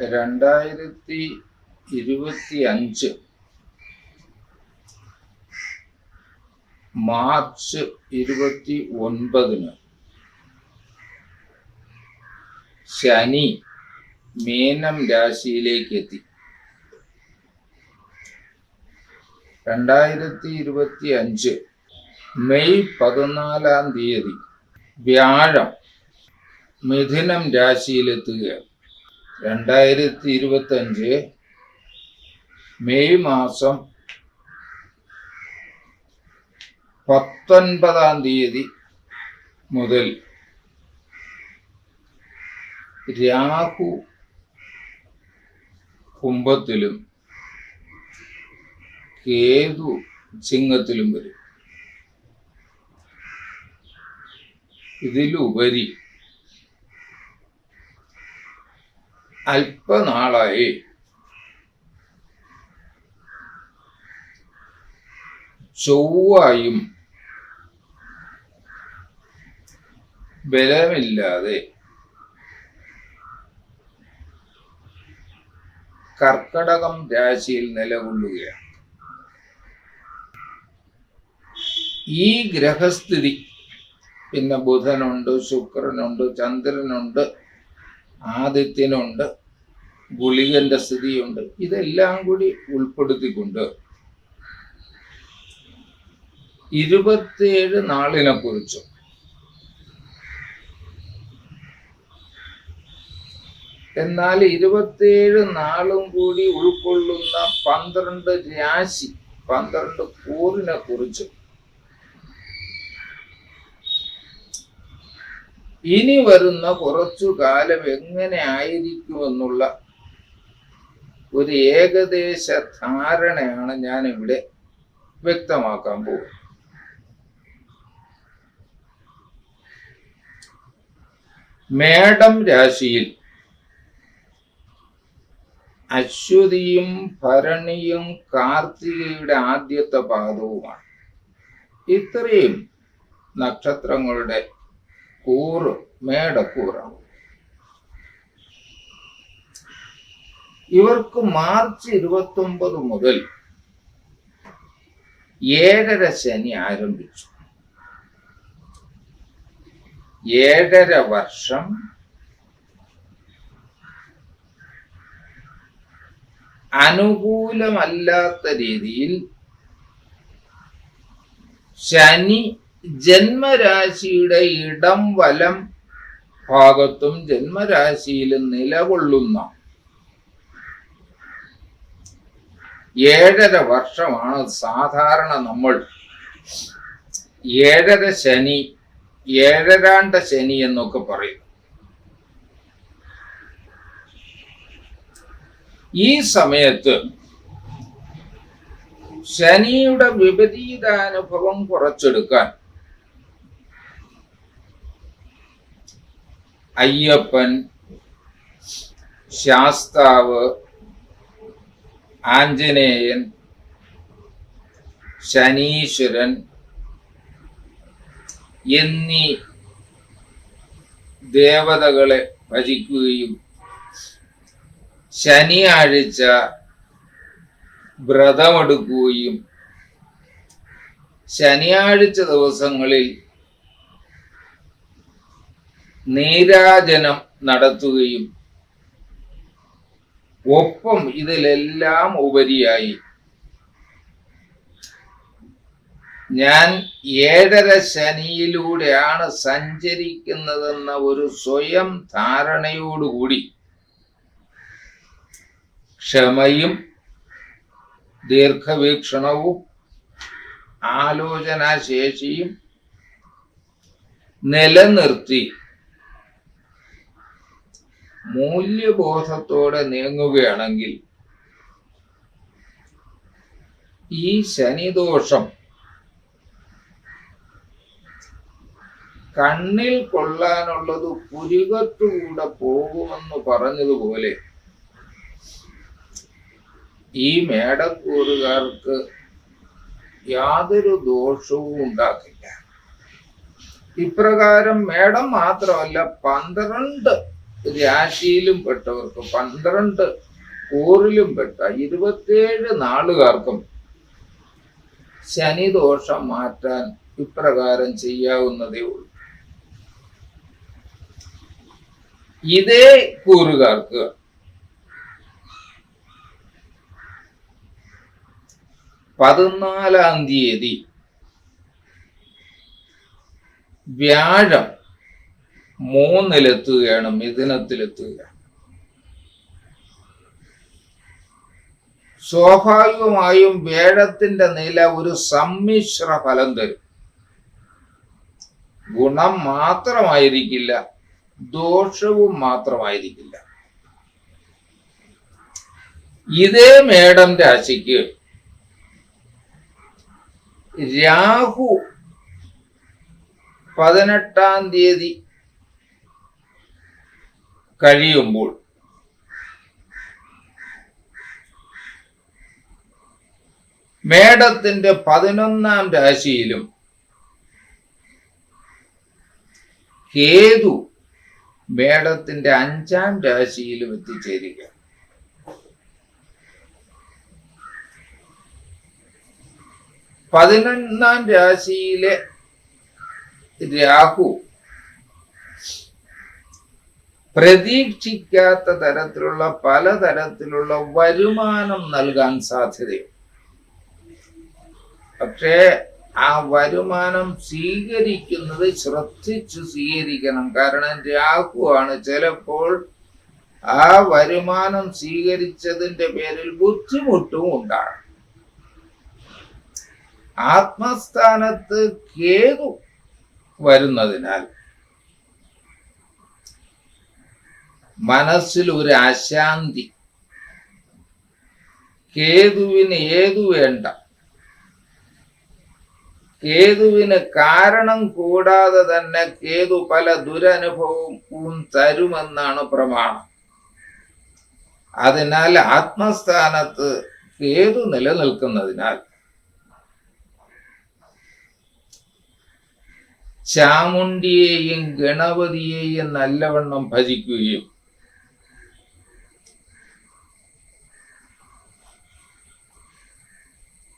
2025 March 29 ശനി മീനം രാശിയിലേക്ക് എത്തി. 2025 May 14 വ്യാഴം മിഥുനം രാശിയിലെത്തുകയാണ്. 2025 മെയ് മാസം 19 മുതൽ രാഹു കുംഭത്തിലും കേതു ചിങ്ങത്തിലും വരും. ഇതിലുപരി അല്പനാളായി ചൊവ്വയും ബലമില്ലാതെ കർക്കടകം രാശിയിൽ നിലകൊള്ളുകയാണ്. ഈ ഗ്രഹസ്ഥിതി പിന്നെ ബുധനുണ്ട്, ശുക്രനുണ്ട്, ചന്ദ്രനുണ്ട്, ആദിത്യനുണ്ട്, ഗുളികന്റെ സ്ഥിതിയുണ്ട്. ഇതെല്ലാം കൂടി ഉൾപ്പെടുത്തിക്കൊണ്ട് 27 നാളിനെ കുറിച്ചും എന്നാൽ 27 നാളും കൂടി ഉൾക്കൊള്ളുന്ന 12 രാശി 12 കൂറിനെ കുറിച്ചും ഇനി വരുന്ന കുറച്ചു കാലം എങ്ങനെ ആയിരിക്കുമെന്നുള്ള ഒരു ഏകദേശ ധാരണയാണ് ഞാൻ ഇവിടെ വ്യക്തമാക്കാൻ പോകുന്നത്. മേടം രാശിയിൽ അശ്വതിയും ഭരണിയും കാർത്തികയുടെ ആദ്യത്തെ പാദവുമാണ്. ഇത്രയും നക്ഷത്രങ്ങളുടെ കൂറ് മേടക്കൂറാണ്. ഇവർക്ക് മാർച്ച് 29 മുതൽ 7.5 ശനി ആരംഭിച്ചു. 7.5 വർഷം അനുകൂലമല്ലാത്ത രീതിയിൽ ശനി ജന്മരാശിയുടെ ഇടം വലം ഭാഗത്തും ജന്മരാശിയിലും നിലകൊള്ളുന്ന 7.5 വർഷമാണ് സാധാരണ നമ്മൾ 7.5 ശനി, 7.5 ശനി എന്നൊക്കെ പറയും. ഈ സമയത്ത് ശനിയുടെ വിപരീതാനുഭവം കുറച്ചെടുക്കാൻ അയ്യപ്പൻ, ശാസ്താവ്, ആഞ്ജനേയൻ, ശനീശ്വരൻ എന്നീ ദേവതകളെ ഭജിക്കുകയും ശനിയാഴ്ച വ്രതമെടുക്കുകയും ശനിയാഴ്ച ദിവസങ്ങളിൽ നീരാജനം നടത്തുകയും ഒപ്പം ഇതിലെല്ലാം ഉപരിയായി ഞാൻ 7.5 ശനിയിലൂടെയാണ് സഞ്ചരിക്കുന്നതെന്ന ഒരു സ്വയം ധാരണയോടുകൂടി ക്ഷമയും ദീർഘവീക്ഷണവും ആലോചനാശേഷിയും നിലനിർത്തി മൂല്യബോധത്തോടെ നീങ്ങുകയാണെങ്കിൽ ഈ ശനിദോഷം കണ്ണിൽ കൊള്ളാനുള്ളത് പുരികത്തുകൂടെ പോകുമെന്ന് പറഞ്ഞതുപോലെ ഈ മേടക്കൂറുകാർക്ക് യാതൊരു ദോഷവും ഉണ്ടാക്കില്ല. ഇപ്രകാരം മേടം മാത്രമല്ല 12 രാശിയിലും പെട്ടവർക്ക് 12 കൂറിലും പെട്ട 27 നാളുകാർക്കും ശനിദോഷം മാറ്റാൻ ഇപ്രകാരം ചെയ്യാവുന്നതേ ഉള്ളൂ. ഇതേ കൂറുകാർക്ക് പതിനാലാം തീയതി വ്യാഴം 3-ലെത്തുകയാണ്, മിഥുനത്തിലെത്തുകയാണ്. സ്വാഭാവികമായും വ്യാഴത്തിന്റെ നില ഒരു സമ്മിശ്ര ഫലം തരും. ഗുണം മാത്രമായിരിക്കില്ല, ദോഷവും മാത്രമായിരിക്കില്ല. ഇതേ മേടം രാശിക്ക് രാഹു 18-ാം തീയതി കഴിയുമ്പോൾ മേടത്തിന്റെ 11-ാം രാശിയിലും കേതു മേടത്തിന്റെ 5-ാം രാശിയിലും എത്തിച്ചേരുക. പതിനൊന്നാം രാശിയിലെ രാഹു പ്രതീക്ഷിക്കാത്ത തരത്തിലുള്ള പലതരത്തിലുള്ള വരുമാനം നൽകാൻ സാധ്യതയുണ്ട്. പക്ഷേ ആ വരുമാനം സ്വീകരിക്കുന്നത് ശ്രദ്ധിച്ചു സ്വീകരിക്കണം. കാരണം രാഹു ആണ്. ചിലപ്പോൾ ആ വരുമാനം സ്വീകരിച്ചതിന്റെ പേരിൽ ബുദ്ധിമുട്ടും ഉണ്ടാകും. ആത്മസ്ഥാനത്ത് കേതു വരുന്നതിനാൽ മനസ്സിൽ ഒരു അശാന്തി. കേതുവിന് ഏതു വേണ്ട, കേതുവിന് കാരണം കൂടാതെ തന്നെ കേതു പല ദുരനുഭവവും തരുമെന്നാണ് പ്രമാണം. അതിനാൽ ആത്മസ്ഥാനത്ത് കേതു നിലനിൽക്കുന്നതിനാൽ ചാമുണ്ടിയെയും ഗണപതിയെയും നല്ലവണ്ണം ഭജിക്കുകയും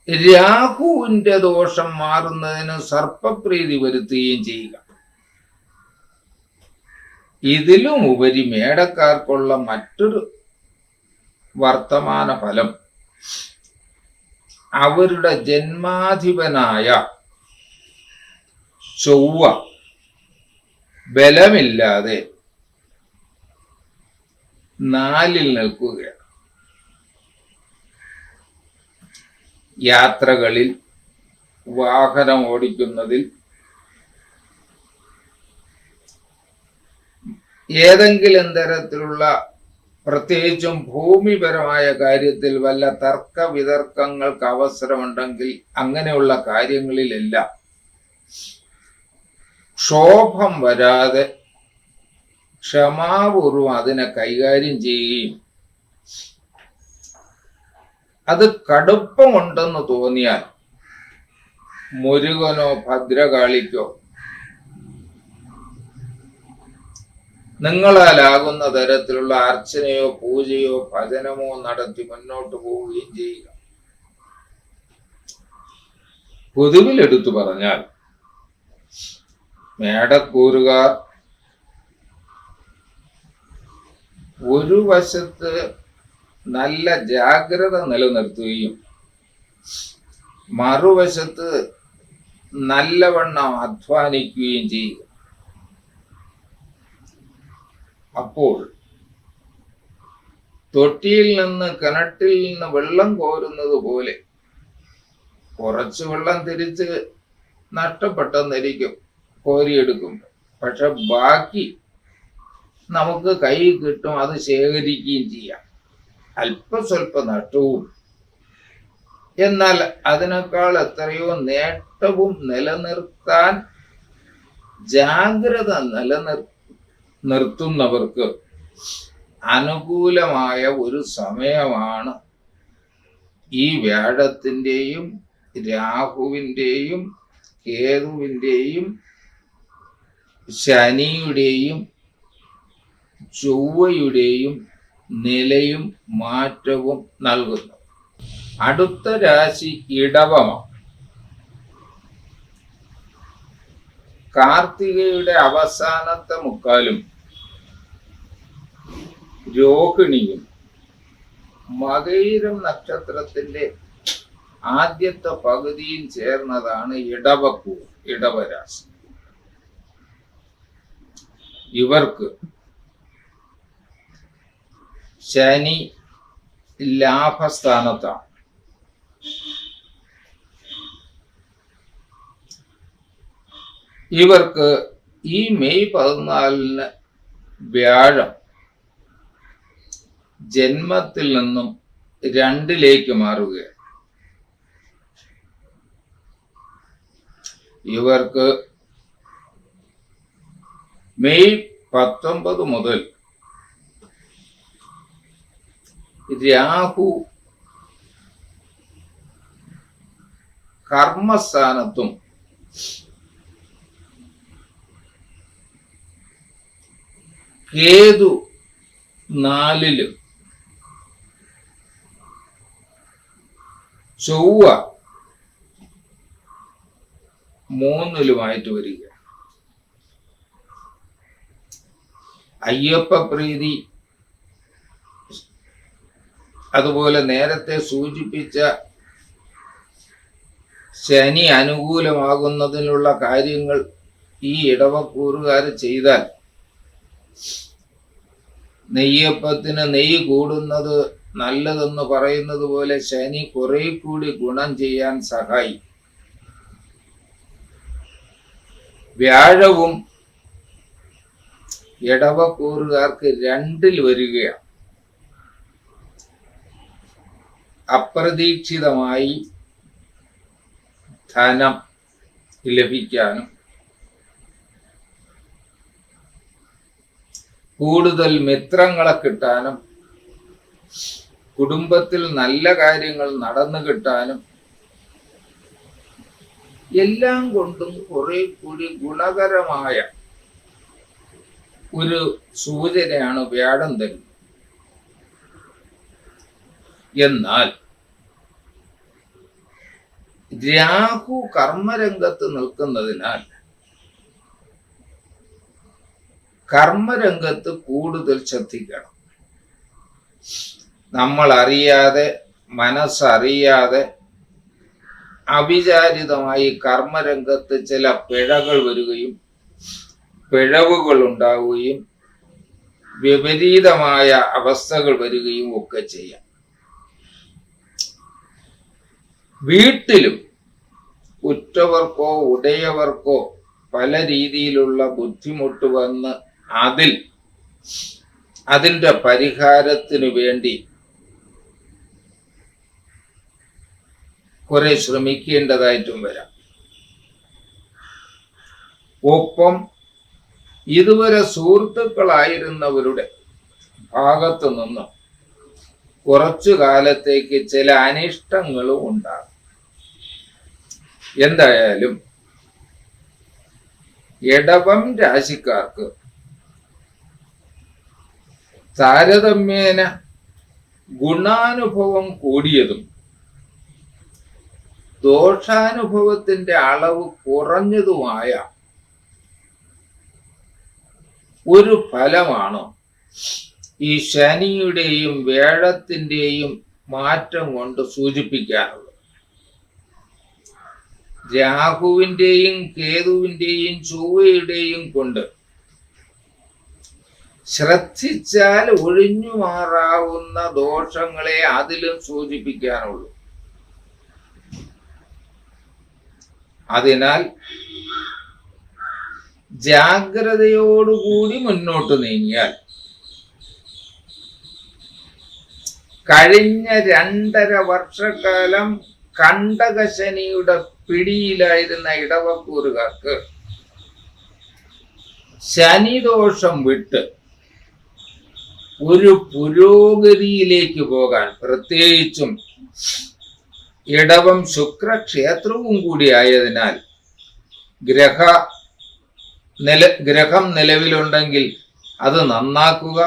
രാഹുവിന്റെ ദോഷം മാറുന്നതിന് സർപ്പപ്രീതി വരുത്തുകയും ചെയ്യുക. ഇതിലും ഉപരി മേടക്കാർക്കുള്ള മറ്റൊരു വർത്തമാന ഫലം അവരുടെ ജന്മാധിപനായ ചൊവ്വ ബലമില്ലാതെ 4-ൽ നിൽക്കുകയാണ്. യാത്രകളിൽ, വാഹനം ഓടിക്കുന്നതിൽ, ഏതെങ്കിലും തരത്തിലുള്ള പ്രത്യേകിച്ചും ഭൂമിപരമായ കാര്യത്തിൽ വല്ല തർക്ക വിതർക്കങ്ങൾക്ക് അവസരമുണ്ടെങ്കിൽ അങ്ങനെയുള്ള കാര്യങ്ങളിലെല്ലാം ക്ഷോഭം വരാതെ ക്ഷമാപൂർവം അതിനെ കൈകാര്യം ചെയ്യുകയും അത് കടുപ്പമുണ്ടെന്ന് തോന്നിയാൽ മുരുകനോ ഭദ്രകാളിക്കോ നിങ്ങളാലാകുന്ന തരത്തിലുള്ള അർച്ചനയോ പൂജയോ ഭജനമോ നടത്തി മുന്നോട്ട് പോവുകയും ചെയ്യുക. പൊതുവിലെടുത്തു പറഞ്ഞാൽ മേടക്കൂറുകാർ ഒരു വശത്ത് നല്ല ജാഗ്രത നിലനിർത്തുകയും മറുവശത്ത് നല്ലവണ്ണം അധ്വാനിക്കുകയും ചെയ്യുക. അപ്പോൾ തൊട്ടിയിൽ നിന്ന് കിണറ്റിൽ നിന്ന് വെള്ളം കോരുന്നത് പോലെ കുറച്ച് വെള്ളം തിരിച്ച് നഷ്ടപ്പെട്ടെന്നിരിക്കും കോരിയെടുക്കും. പക്ഷെ ബാക്കി നമുക്ക് കൈ കിട്ടും, അത് ശേഖരിക്കുകയും ചെയ്യാം. അല്പസ്വല്പ നഷ്ടവും, എന്നാൽ അതിനേക്കാൾ എത്രയോ നേട്ടവും നിലനിർത്താൻ ജാഗ്രത നിർത്തുന്നവർക്ക് അനുകൂലമായ ഒരു സമയമാണ് ഈ വ്യാഴത്തിൻ്റെയും രാഹുവിൻ്റെയും കേതുവിൻ്റെയും ശനിയുടെയും ചൊവ്വയുടെയും നിലയും മാറ്റവും നൽകുന്നു. അടുത്ത രാശി ഇടവമാണ്. കാർത്തികയുടെ അവസാനത്തെ മുക്കാലും രോഹിണിയും മകയിരം നക്ഷത്രത്തിന്റെ ആദ്യത്തെ പകുതിയും ചേർന്നതാണ് ഇടവരാശി. ഇവർക്ക് ശനി ലാഭസ്ഥാനത്താണ്. ഇവർക്ക് ഈ മെയ് 14 വ്യാഴം ജന്മത്തിൽ നിന്നും 2 മാറുകയാണ്. ഇവർക്ക് മെയ് 19 മുതൽ രാഹു കർമ്മസ്ഥാനത്തും കേതു 4 ചൊവ്വ 3 വരിക. അയ്യപ്പ പ്രീതി, അതുപോലെ നേരത്തെ സൂചിപ്പിച്ച ശനി അനുകൂലമാകുന്നതിനുള്ള കാര്യങ്ങൾ ഈ ഇടവക്കൂറുകാർ ചെയ്താൽ നെയ്യപ്പത്തിന് നെയ്യ് കൂടുന്നത് നല്ലതെന്ന് പറയുന്നത് പോലെ ശനി കുറെ കൂടി ഗുണം ചെയ്യാൻ സഹായിക്കും. വ്യാഴവും ഇടവക്കൂറുകാർക്ക് 2 വരികയാണ്. അപ്രതീക്ഷിതമായി ധനം ലഭിക്കാനും കൂടുതൽ മിത്രങ്ങളെ കിട്ടാനും കുടുംബത്തിൽ നല്ല കാര്യങ്ങൾ നടന്നു കിട്ടാനും എല്ലാം കൊണ്ടും കുറെ കൂടി ഗുണകരമായ ഒരു സൂചനയാണ് വ്യാഴം തരുന്നത്. എന്നാൽ രാഹു കർമ്മരംഗത്ത് നിൽക്കുന്നതിനാൽ കർമ്മരംഗത്ത് കൂടുതൽ ശ്രദ്ധിക്കണം. നമ്മൾ അറിയാതെ, മനസ്സറിയാതെ അവിചാരിതമായി കർമ്മരംഗത്ത് ചില പിഴകൾ വരികയും പിഴവുകൾ ഉണ്ടാവുകയും വിപരീതമായ അവസ്ഥകൾ വരികയും ഒക്കെ ചെയ്യാം. വീട്ടിലും ഉറ്റവർക്കോ ഉടയവർക്കോ പല രീതിയിലുള്ള ബുദ്ധിമുട്ട് വന്ന് അതിൻ്റെ പരിഹാരത്തിനു വേണ്ടി കുറെ ശ്രമിക്കേണ്ടതായിട്ടും വരാം. ഒപ്പം ഇതുവരെ സുഹൃത്തുക്കളായിരുന്നവരുടെ ഭാഗത്തു നിന്നും കുറച്ചു കാലത്തേക്ക് ചില അനിഷ്ടങ്ങളും ഉണ്ടാകും. എന്തായാലും ഇടവം രാശിക്കാർക്ക് താരതമ്യേന ഗുണാനുഭവം കൂടിയതും ദോഷാനുഭവത്തിന്റെ അളവ് കുറഞ്ഞതുമായ ഒരു ഫലമാണ് ഈ ശനിയുടെയും വ്യാഴത്തിന്റെയും മാറ്റം കൊണ്ട് സൂചിപ്പിക്കാനുള്ളത്. രാഹുവിന്റെയും കേതുവിന്റെയും ചൊവ്വയുടെയും കൊണ്ട് ശ്രദ്ധിച്ചാൽ ഒഴിഞ്ഞു മാറാവുന്ന ദോഷങ്ങളെ അതിലും സൂചിപ്പിക്കാനുള്ളൂ. അതിനാൽ ജാഗ്രതയോടുകൂടി മുന്നോട്ട് നീങ്ങിയാൽ കഴിഞ്ഞ 2.5 വർഷക്കാലം കണ്ടകശനിയുടെ പിടിയിലായിരുന്ന ഇടവക്കൂറുകാർക്ക് ശനിദോഷം വിട്ട് ഒരു പുരോഗതിയിലേക്ക് പോകാൻ, പ്രത്യേകിച്ചും ഇടവം ശുക്രക്ഷേത്രവും കൂടി ആയതിനാൽ ഗ്രഹം നിലവിലുണ്ടെങ്കിൽ അത് നന്നാക്കുക.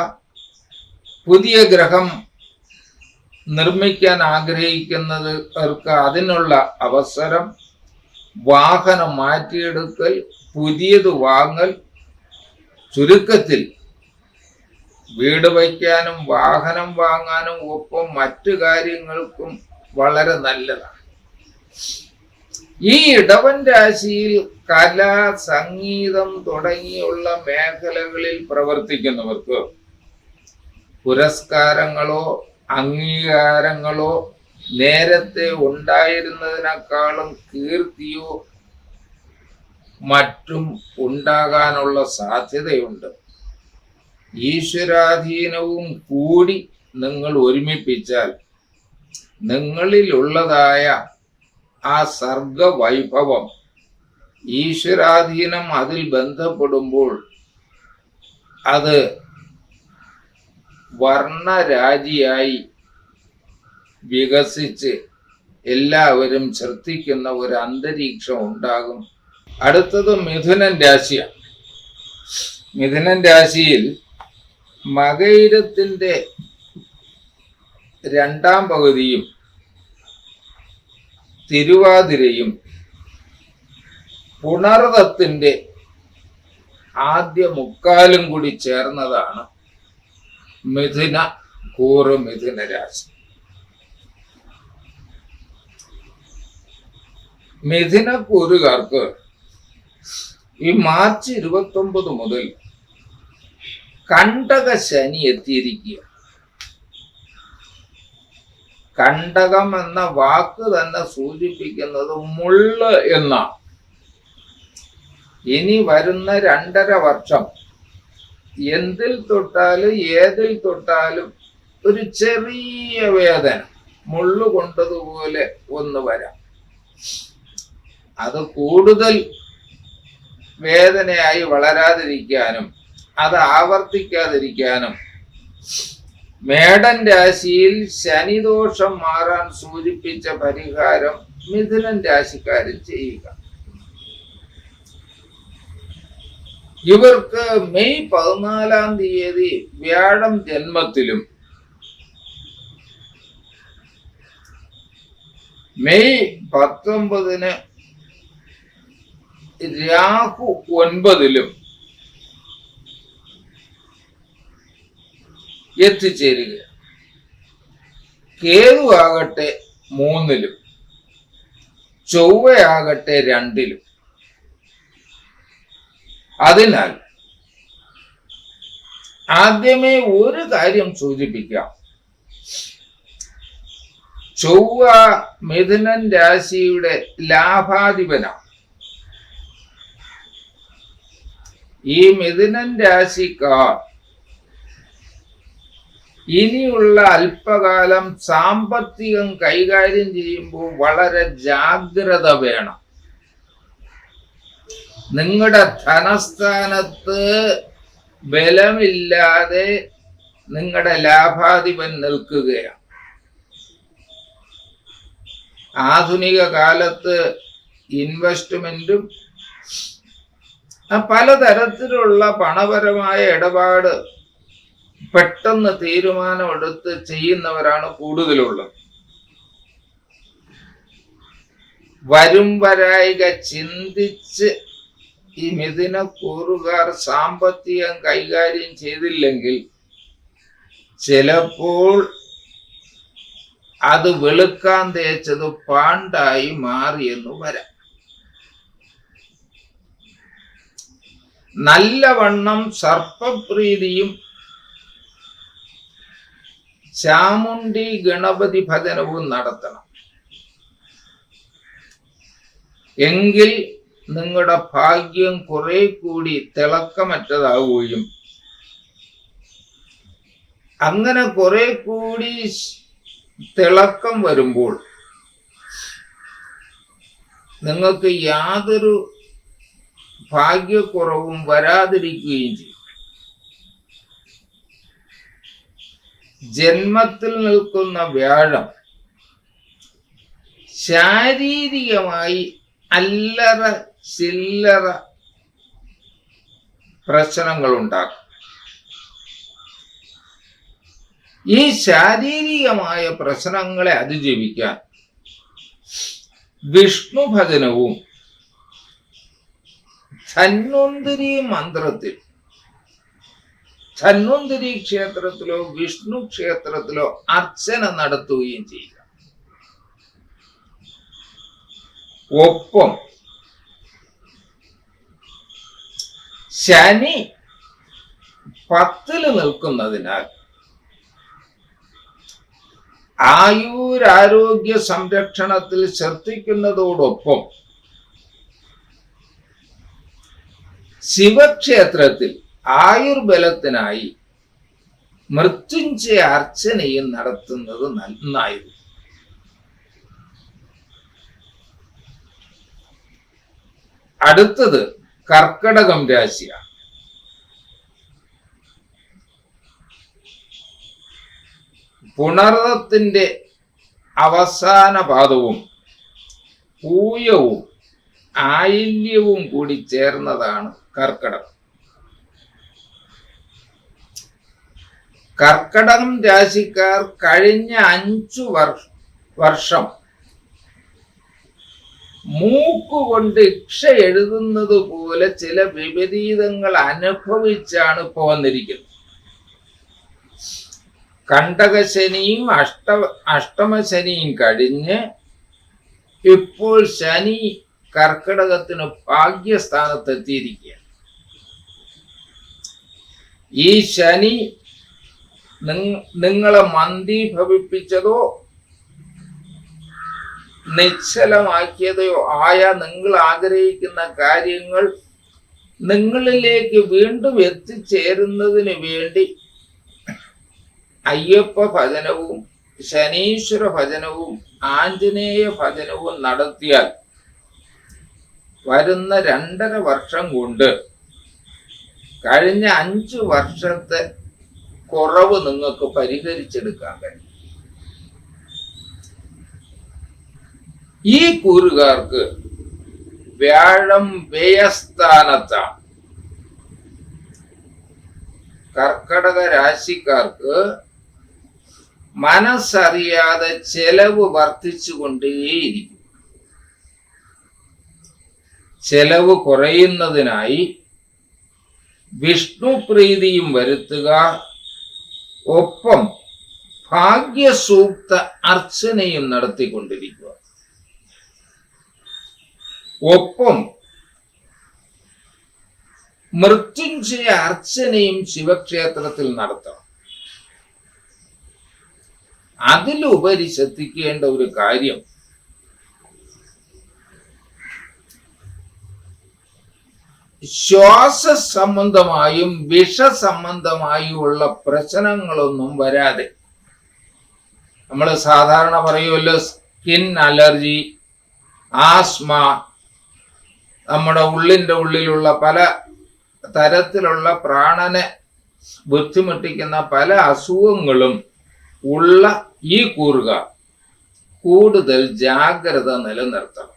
പുതിയ ഗ്രഹം നിർമ്മിക്കാൻ ആഗ്രഹിക്കുന്നവർക്ക് അതിനുള്ള അവസരം, വാഹനം മാറ്റിയെടുക്കൽ, പുതിയത് വാങ്ങൽ, ചുരുക്കത്തിൽ വീട് വയ്ക്കാനും വാഹനം വാങ്ങാനും ഒപ്പം മറ്റു കാര്യങ്ങൾക്കും വളരെ നല്ലതാണ്. ഈ ഇടവൻ രാശിയിൽ കല, സംഗീതം തുടങ്ങിയുള്ള മേഖലകളിൽ പ്രവർത്തിക്കുന്നവർക്ക് പുരസ്കാരങ്ങളോ അംഗീകാരങ്ങളോ നേരത്തെ ഉണ്ടായിരുന്നതിനേക്കാളും കീർത്തിയോ മറ്റും ഉണ്ടാകാനുള്ള സാധ്യതയുണ്ട്. ഈശ്വരാധീനവും കൂടി നിങ്ങൾ ഒരുമിപ്പിച്ചാൽ നിങ്ങളിലുള്ളതായ ആ സർഗവൈഭവം, ഈശ്വരാധീനം അതിൽ ബന്ധപ്പെടുമ്പോൾ അത് വർണ്ണരാജിയായി വികസിച്ച് എല്ലാവരും ശ്രദ്ധിക്കുന്ന ഒരു അന്തരീക്ഷം ഉണ്ടാകും. അടുത്തത് മിഥുനൻ രാശിയാണ്. മിഥുനൻ രാശിയിൽ മകയിരത്തിന്റെ രണ്ടാം പകുതിയും തിരുവാതിരയും പുണർതത്തിന്റെ ആദ്യ മുക്കാലും കൂടി ചേർന്നതാണ് മിഥുന രാശി. മിഥുനക്കൂറുകാർക്ക് ഈ മാർച്ച് 29 മുതൽ കണ്ടക ശനി എത്തിയിരിക്കുക. കണ്ടകം എന്ന വാക്ക് തന്നെ സൂചിപ്പിക്കുന്നത് മുള്ള് എന്നാണ്. ഇനി വരുന്ന 2.5 വർഷം എന്തിൽ തൊട്ടാലും ഏതിൽ തൊട്ടാലും ഒരു ചെറിയ വേദന, മുള്ളു കൊണ്ടതുപോലെ ഒന്ന് വരാം. അത് കൂടുതൽ വേദനയായി വളരാതിരിക്കാനും അത് ആവർത്തിക്കാതിരിക്കാനും മേടൻ രാശിയിൽ ശനിദോഷം മാറാൻ സൂചിപ്പിച്ച പരിഹാരം മിഥുനൻ രാശിക്കാരിൽ ചെയ്യുക. ഇവർക്ക് മെയ് 14-ാം തീയതി വ്യാഴം ജന്മത്തിലും മെയ് 19-ന് രാഹു 9-ലും എത്തിച്ചേരുക. കേതു ആകട്ടെ 3-ലും ചൊവ്വയാകട്ടെ 2-ലും. അതിനാൽ ആദ്യമേ ഒരു കാര്യം സൂചിപ്പിക്കാം. ചൊവ്വ മിഥുനൻ രാശിയുടെ ലാഭാധിപനാണ്. ഈ മിഥുനൻ രാശിക്കാർ ഇനിയുള്ള അല്പകാലം സാമ്പത്തികം കൈകാര്യം ചെയ്യുമ്പോൾ വളരെ ജാഗ്രത വേണം. നിങ്ങളുടെ ധനസ്ഥാനത്ത് ബലമില്ലാതെ നിങ്ങളുടെ ലാഭാധിപൻ നിൽക്കുകയാണ്. ആധുനിക കാലത്ത് ഇൻവെസ്റ്റ്മെന്റും പലതരത്തിലുള്ള പണപരമായ ഇടപാട് പെട്ടെന്ന് തീരുമാനമെടുത്ത് ചെയ്യുന്നവരാണ് കൂടുതലുള്ളത്. വരും വരായിക ചിന്തിച്ച് ഈ മിഥുനക്കൂറുകാർ സാമ്പത്തികം കൈകാര്യം ചെയ്തില്ലെങ്കിൽ ചിലപ്പോൾ അത് വെളുക്കാൻ തേച്ചത് പാണ്ടായി മാറിയെന്ന് വരാം. നല്ലവണ്ണം സർപ്പപ്രീതിയും ചാമുണ്ഡി ഗണപതി ഭജനവും നടത്തണം. എങ്കിൽ നിങ്ങളുടെ ഭാഗ്യം കുറെ കൂടി തിളക്കമറ്റതാവുകയും അങ്ങനെ കുറെ കൂടി തിളക്കം വരുമ്പോൾ നിങ്ങൾക്ക് യാതൊരു ഭാഗ്യക്കുറവും വരാതിരിക്കുകയും ചെയ്യും. ജന്മത്തിൽ നിൽക്കുന്ന വ്യാഴം ശാരീരികമായി അല്ലറ ചില്ലറ പ്രശ്നങ്ങൾ ഉണ്ടാക്കും. ഈ ശാരീരികമായ പ്രശ്നങ്ങളെ അതിജീവിക്കാൻ വിഷ്ണു ഭജനവും ധന്വന്തരി മന്ത്രത്തിൽ ധന്വന്തരി ക്ഷേത്രത്തിലോ വിഷ്ണു ക്ഷേത്രത്തിലോ അർച്ചന നടത്തുകയും ചെയ്യുക. ഒപ്പം ശനി 10 നിൽക്കുന്നതിനാൽ ആയുരാരോഗ്യ സംരക്ഷണത്തിൽ ശ്രദ്ധിക്കുന്നതോടൊപ്പം ശിവക്ഷേത്രത്തിൽ ആയുർബലത്തിനായി മൃത്യുഞ്ജയ അർച്ചനയും നടത്തുന്നത് നന്നായിരുന്നു. അടുത്തത് കർക്കടകം രാശിയാണ്. പുണർദത്തിന്റെ അവസാന പാദവും പൂയവും ആയില്യവും കൂടി ചേർന്നതാണ് കർക്കടകം. കർക്കടകം രാശിക്കാർ കഴിഞ്ഞ 5 വർഷം മൂക്കുകൊണ്ട് ഇക്ഷ എഴുതുന്നത് പോലെ ചില വിപരീതങ്ങൾ അനുഭവിച്ചാണ് ഇപ്പൊ വന്നിരിക്കുന്നത്. കണ്ടകശനിയും അഷ്ടമശനിയും കഴിഞ്ഞ് ഇപ്പോൾ ശനി കർക്കിടകത്തിന് ഭാഗ്യസ്ഥാനത്തെത്തിയിരിക്കുകയാണ്. ഈ ശനി നിങ്ങളെ മന്ദീഭവിപ്പിച്ചതോ നിശ്ചലമാക്കിയതോ ആയ നിങ്ങൾ ആഗ്രഹിക്കുന്ന കാര്യങ്ങൾ നിങ്ങളിലേക്ക് വീണ്ടും എത്തിച്ചേരുന്നതിന് വേണ്ടി അയ്യപ്പ ഭജനവും ശനീശ്വര ഭജനവും ആഞ്ജനേയ ഭജനവും നടത്തിയാൽ വരുന്ന 2.5 വർഷം കൊണ്ട് കഴിഞ്ഞ 5 വർഷത്തെ കുറവ് നിങ്ങൾക്ക് പരിഹരിച്ചെടുക്കാൻ കഴിയും. ഈ കൂറുകാർക്ക് വ്യാഴം വ്യയസ്ഥാനത്താണ്. കർക്കടക രാശിക്കാർക്ക് മനസ്സറിയാതെ ചെലവ് വർദ്ധിച്ചുകൊണ്ടേയിരിക്കും. ചെലവ് കുറയുന്നതിനായി വിഷ്ണു പ്രീതിയും വരുത്തുക, ഒപ്പം ഭാഗ്യസൂക്ത അർച്ചനയും നടത്തിക്കൊണ്ടിരിക്കുക. ഒപ്പം മൃത്യുഞ്ജയ അർച്ചനയും ശിവക്ഷേത്രത്തിൽ നടത്തണം. അതിലുപരി ശ്രദ്ധിക്കേണ്ട ഒരു കാര്യം, ശ്വാസ സംബന്ധമായും വിഷസംബന്ധമായും ഉള്ള പ്രശ്നങ്ങളൊന്നും വരാതെ, നമ്മൾ സാധാരണ പറയുമല്ലോ സ്കിൻ അലർജി, ആസ്മ, നമ്മുടെ ഉള്ളിൻ്റെ ഉള്ളിലുള്ള പല തരത്തിലുള്ള പ്രാണനെ ബുദ്ധിമുട്ടിക്കുന്ന പല അസുഖങ്ങളും ഉള്ള ഈ കൂറുകാർ കൂടുതൽ ജാഗ്രത നിലനിർത്തണം.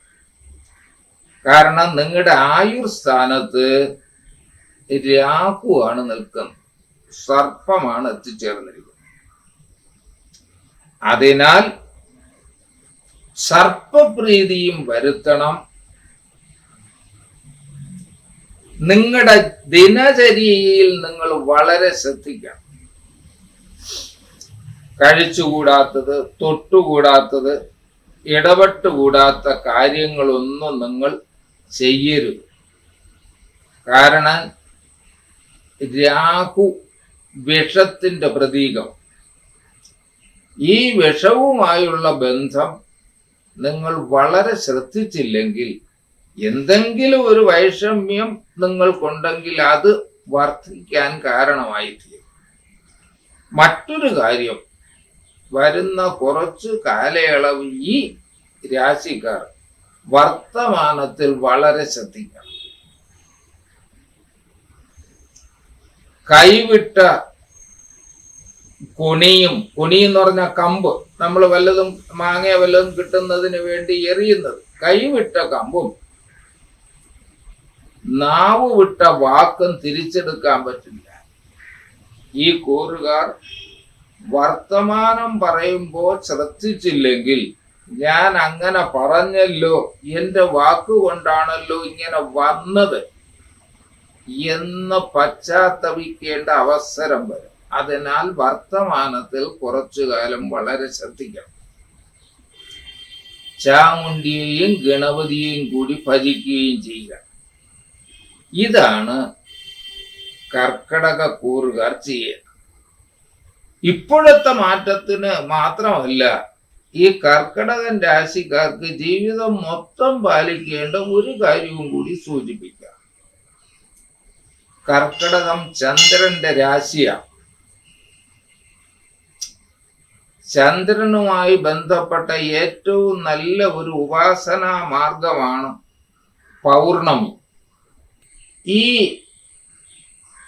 കാരണം നിങ്ങളുടെ ആയുർ സ്ഥാനത്ത് രാഹുവാണ് നിൽക്കുന്നത്, സർപ്പമാണ് എത്തിച്ചേർന്നിരിക്കുന്നത്. അതിനാൽ സർപ്പപ്രീതിയും വരുത്തണം. നിങ്ങളുടെ ദിനചര്യയിൽ നിങ്ങൾ വളരെ ശ്രദ്ധിക്കണം. കഴിച്ചുകൂടാത്തത്, തൊട്ടുകൂടാത്തത്, ഇടപെട്ടുകൂടാത്ത കാര്യങ്ങളൊന്നും നിങ്ങൾ ചെയ്യരുത്. കാരണം രാഹു വിഷത്തിന്റെ പ്രതീകം. ഈ വിഷവുമായുള്ള ബന്ധം നിങ്ങൾ വളരെ ശ്രദ്ധിച്ചില്ലെങ്കിൽ എന്തെങ്കിലും ഒരു വൈഷമ്യം നിങ്ങൾക്കുണ്ടെങ്കിൽ അത് വർദ്ധിക്കാൻ കാരണമായിത്തീരും. മറ്റൊരു കാര്യം, വരുന്ന കുറച്ചു കാലയളവ് ഈ രാശിക്കാർ വർത്തമാനത്തിൽ വളരെ ശ്രദ്ധിക്കണം. കൈവിട്ട കുണിയെന്ന് പറഞ്ഞ കമ്പ്, നമ്മൾ വല്ലതും മാങ്ങ വല്ലതും കിട്ടുന്നതിന് വേണ്ടി എറിയുന്നത്, കൈവിട്ട കമ്പും നാവ് വിട്ട വാക്കും തിരിച്ചെടുക്കാൻ പറ്റില്ല. ഈ കൂറുകാർ വർത്തമാനം പറയുമ്പോൾ ശ്രദ്ധിച്ചില്ലെങ്കിൽ ഞാൻ അങ്ങനെ പറഞ്ഞല്ലോ, എന്റെ വാക്കുകൊണ്ടാണല്ലോ ഇങ്ങനെ വന്നത് എന്ന് പശ്ചാത്തപിക്കേണ്ട അവസരം വരും. അതിനാൽ വർത്തമാനത്തിൽ കുറച്ചു കാലം വളരെ ശ്രദ്ധിക്കണം. ചാമുണ്ടിയെയും ഗണപതിയെയും കൂടി ഭജിക്കുകയും ചെയ്യുക. ഇതാണ് കർക്കടക കൂറുകാർ ചെയ്യുന്നത്. ഇപ്പോഴത്തെ മാറ്റത്തിന് മാത്രമല്ല, ഈ കർക്കടകൻ രാശിക്കാർക്ക് ജീവിതം മൊത്തം പാലിക്കേണ്ട ഒരു കാര്യവും കൂടി സൂചിപ്പിക്കാം. കർക്കടകം ചന്ദ്രന്റെ രാശിയാണ്. ചന്ദ്രനുമായി ബന്ധപ്പെട്ട ഏറ്റവും നല്ല ഒരു ഉപാസനാ മാർഗമാണ് പൗർണമി. ഈ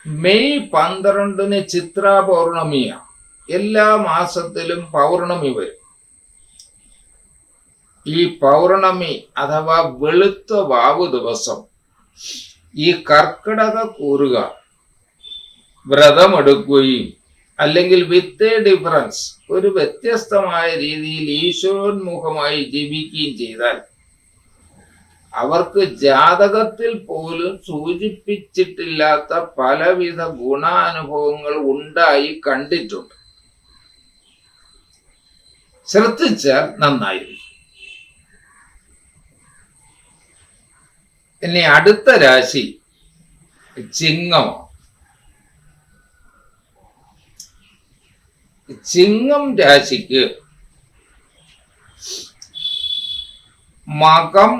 മെയ് 12 ചിത്ര പൗർണമിയാണ്. എല്ലാ മാസത്തിലും പൗർണമി വരും. ഈ പൗർണമി അഥവാ വെളുത്ത വാവ് ദിവസം ഈ കർക്കിടക കൂറുകാർ വ്രതമെടുക്കുകയും അല്ലെങ്കിൽ വിത്ത് എ ഡിഫറൻസ് ഒരു വ്യത്യസ്തമായ രീതിയിൽ ഈശ്വരോന്മുഖമായി ജീവിക്കുകയും ചെയ്താൽ അവർക്ക് ജാതകത്തിൽ പോലും സൂചിപ്പിച്ചിട്ടില്ലാത്ത പലവിധ ഗുണാനുഭവങ്ങൾ ഉണ്ടായി കണ്ടിട്ടുണ്ട്. ശ്രദ്ധിച്ചാൽ നന്നായിരിക്കും. ഇനി അടുത്ത രാശി ചിങ്ങമാണ്. ചിങ്ങം രാശിക്ക് മകം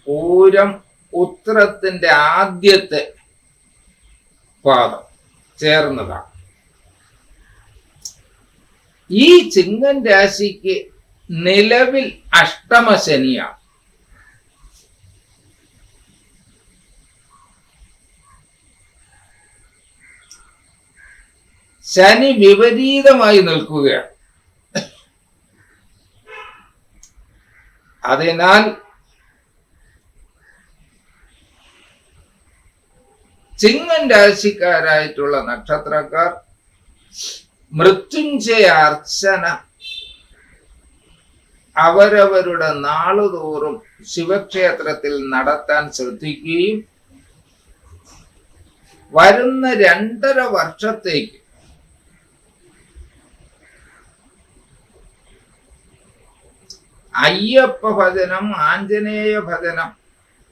പൂരം ഉത്തരത്തിന്റെ ആദ്യത്തെ പാദം ചേർന്നതാണ്. ഈ ചിങ്ങൻ രാശിക്ക് നിലവിൽ അഷ്ടമശനിയാണ്. ശനി വിപരീതമായി നിൽക്കുകയാണ്. അതിനാൽ ചിങ്ങൻ രാശിക്കാരായിട്ടുള്ള നക്ഷത്രക്കാർ മൃത്യുഞ്ജയ അർച്ചന അവരവരുടെ നാളുതോറും ശിവക്ഷേത്രത്തിൽ നടത്താൻ ശ്രദ്ധിക്കുകയും വരുന്ന 2.5 വർഷത്തേക്ക് അയ്യപ്പ ഭജനം, ആഞ്ജനേയ ഭജനം,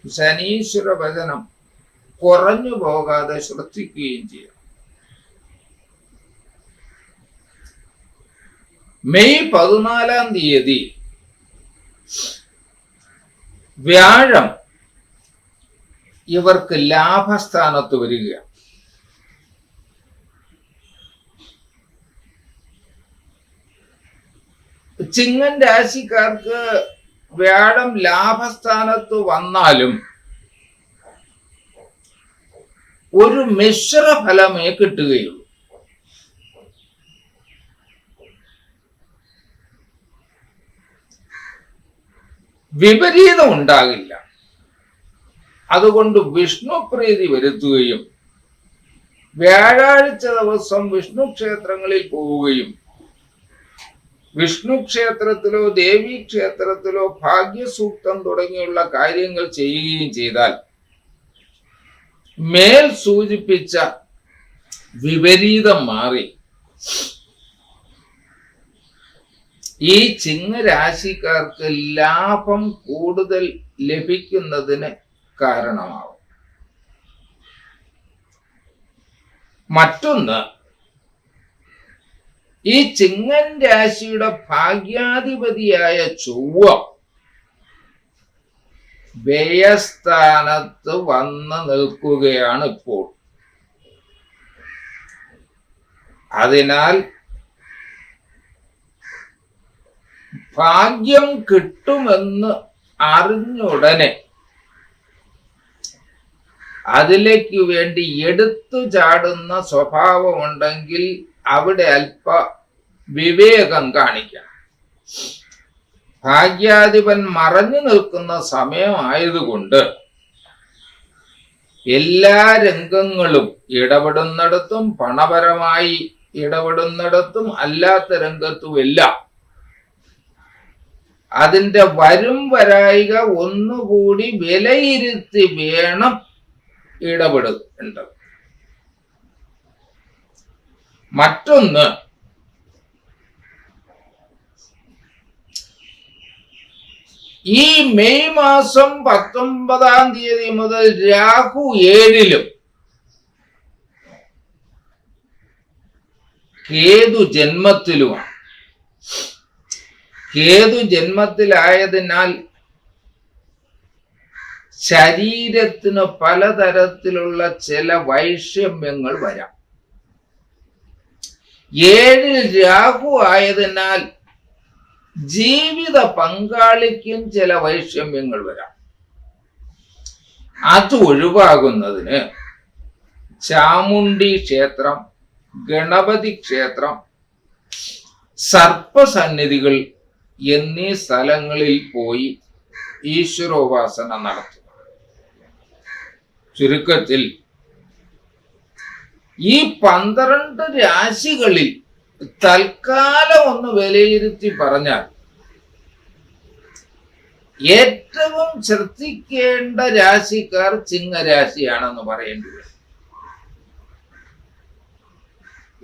ശനീശ്വര ഭജനം കുറഞ്ഞു പോകാതെ ശ്രദ്ധിക്കുകയും ചെയ്യും. മെയ് 14 വ്യാഴം ഇവർക്ക് ലാഭസ്ഥാനത്ത് വരിക. ചിങ്ങൻ രാശിക്കാർക്ക് വ്യാഴം ലാഭസ്ഥാനത്ത് വന്നാലും ഒരു മിശ്ര ഫലമേ കിട്ടുകയുള്ളൂ. വിപരീതം ഉണ്ടാകില്ല. അതുകൊണ്ട് വിഷ്ണു പ്രീതി വരുത്തുകയും വ്യാഴാഴ്ച ദിവസം വിഷ്ണു ക്ഷേത്രങ്ങളിൽ പോവുകയും വിഷ്ണു ക്ഷേത്രത്തിലോ ദേവീ ക്ഷേത്രത്തിലോ ഭാഗ്യസൂക്തം തുടങ്ങിയുള്ള കാര്യങ്ങൾ ചെയ്യുകയും ചെയ്താൽ മേൽ സൂചിപ്പിച്ച വിപരീതം മാറി ഈ ചിങ്ങരാശിക്കാർക്ക് ലാഭം കൂടുതൽ ലഭിക്കുന്നതിന് കാരണമാവും. മറ്റൊന്ന്, ഈ ചിങ്ങൻ രാശിയുടെ ഭാഗ്യാധിപതിയായ ചൊവ്വ വ്യയസ്ഥാനത്ത് വന്ന് നിൽക്കുകയാണ് ഇപ്പോൾ. അതിനാൽ ഭാഗ്യം കിട്ടുമെന്ന് അറിഞ്ഞുടനെ അതിലേക്ക് വേണ്ടി എടുത്തു ചാടുന്ന സ്വഭാവമുണ്ടെങ്കിൽ അവിടെ അല്പ വിവേകം കാണിക്കണം. ഭാഗ്യാധിപൻ മറഞ്ഞു നിൽക്കുന്ന സമയമായതുകൊണ്ട് എല്ലാ രംഗങ്ങളും ഇടപെടുന്നിടത്തും പണപരമായി ഇടപെടുന്നിടത്തും അല്ലാത്ത രംഗത്തുമെല്ലാം അതിന്റെ വരും വരായിക ഒന്നുകൂടി വിലയിരുത്തി വേണം ഇടപെടേണ്ടത്. മറ്റൊന്ന്, ഈ മെയ് മാസം 19-ാം തീയതി മുതൽ രാഹു 7-ലും കേതു ജന്മത്തിലുമാണ്. കേതു ജന്മത്തിലായതിനാൽ ശരീരത്തിന് പലതരത്തിലുള്ള ചില വൈഷമ്യങ്ങൾ വരാം. 7-ൽ രാഹു ആയതിനാൽ ജീവിത പങ്കാളിക്കും ചില വൈഷമ്യങ്ങൾ വരാം. അത് ഒഴിവാകുന്നതിന് ചാമുണ്ഡി ക്ഷേത്രം, ഗണപതി ക്ഷേത്രം, സർപ്പസന്നിധികൾ എന്നീ സ്ഥലങ്ങളിൽ പോയി ഈശ്വരോപാസന നടത്തുക. ചുരുക്കത്തിൽ ഈ 12 രാശികളിൽ തൽക്കാലം ഒന്ന് വിലയിരുത്തി പറഞ്ഞാൽ ഏറ്റവും ശ്രദ്ധിക്കേണ്ട രാശിക്കാർ ചിങ്ങരാശിയാണെന്ന് പറയേണ്ടി വരും.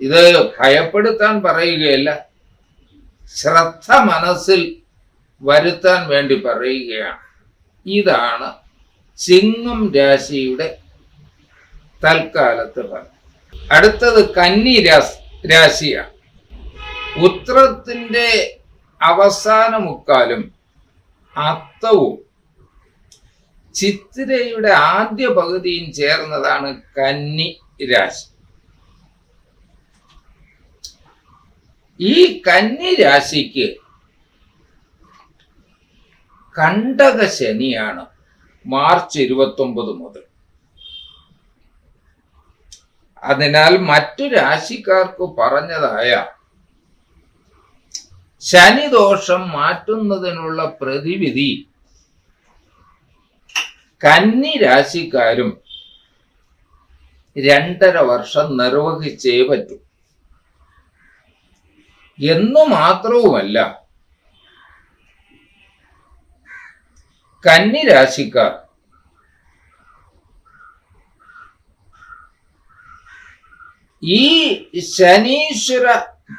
ഇത് ഭയപ്പെടുത്താൻ പറയുകയല്ല, ശ്രദ്ധ മനസ്സിൽ വരുത്താൻ വേണ്ടി പറയുകയാണ്. ഇതാണ് ചിങ്ങം രാശിയുടെ തൽക്കാലത്ത് ഫലം. അടുത്തത് കന്നി രാശിയാണ്. ഉത്രത്തിന്റെ അവസാന മുക്കാലും അത്തവും ചിത്തിരയുടെ ആദ്യ പകുതിയും ചേർന്നതാണ് കന്നി രാശി. ഈ കന്നി രാശിക്ക് കണ്ടക ശനിയാണ് മാർച്ച് 29 മുതൽ. അതിനാൽ മറ്റു രാശിക്കാർക്ക് പറഞ്ഞതായ ശനിദോഷം മാറ്റുന്നതിനുള്ള പ്രതിവിധി കന്നി രാശിക്കാരും 2.5 വർഷം നിർവഹിച്ചേ പറ്റൂ. എന്നു മാത്രവുമല്ല, കന്നി രാശിക്കാർ ഈ ശനീശ്വര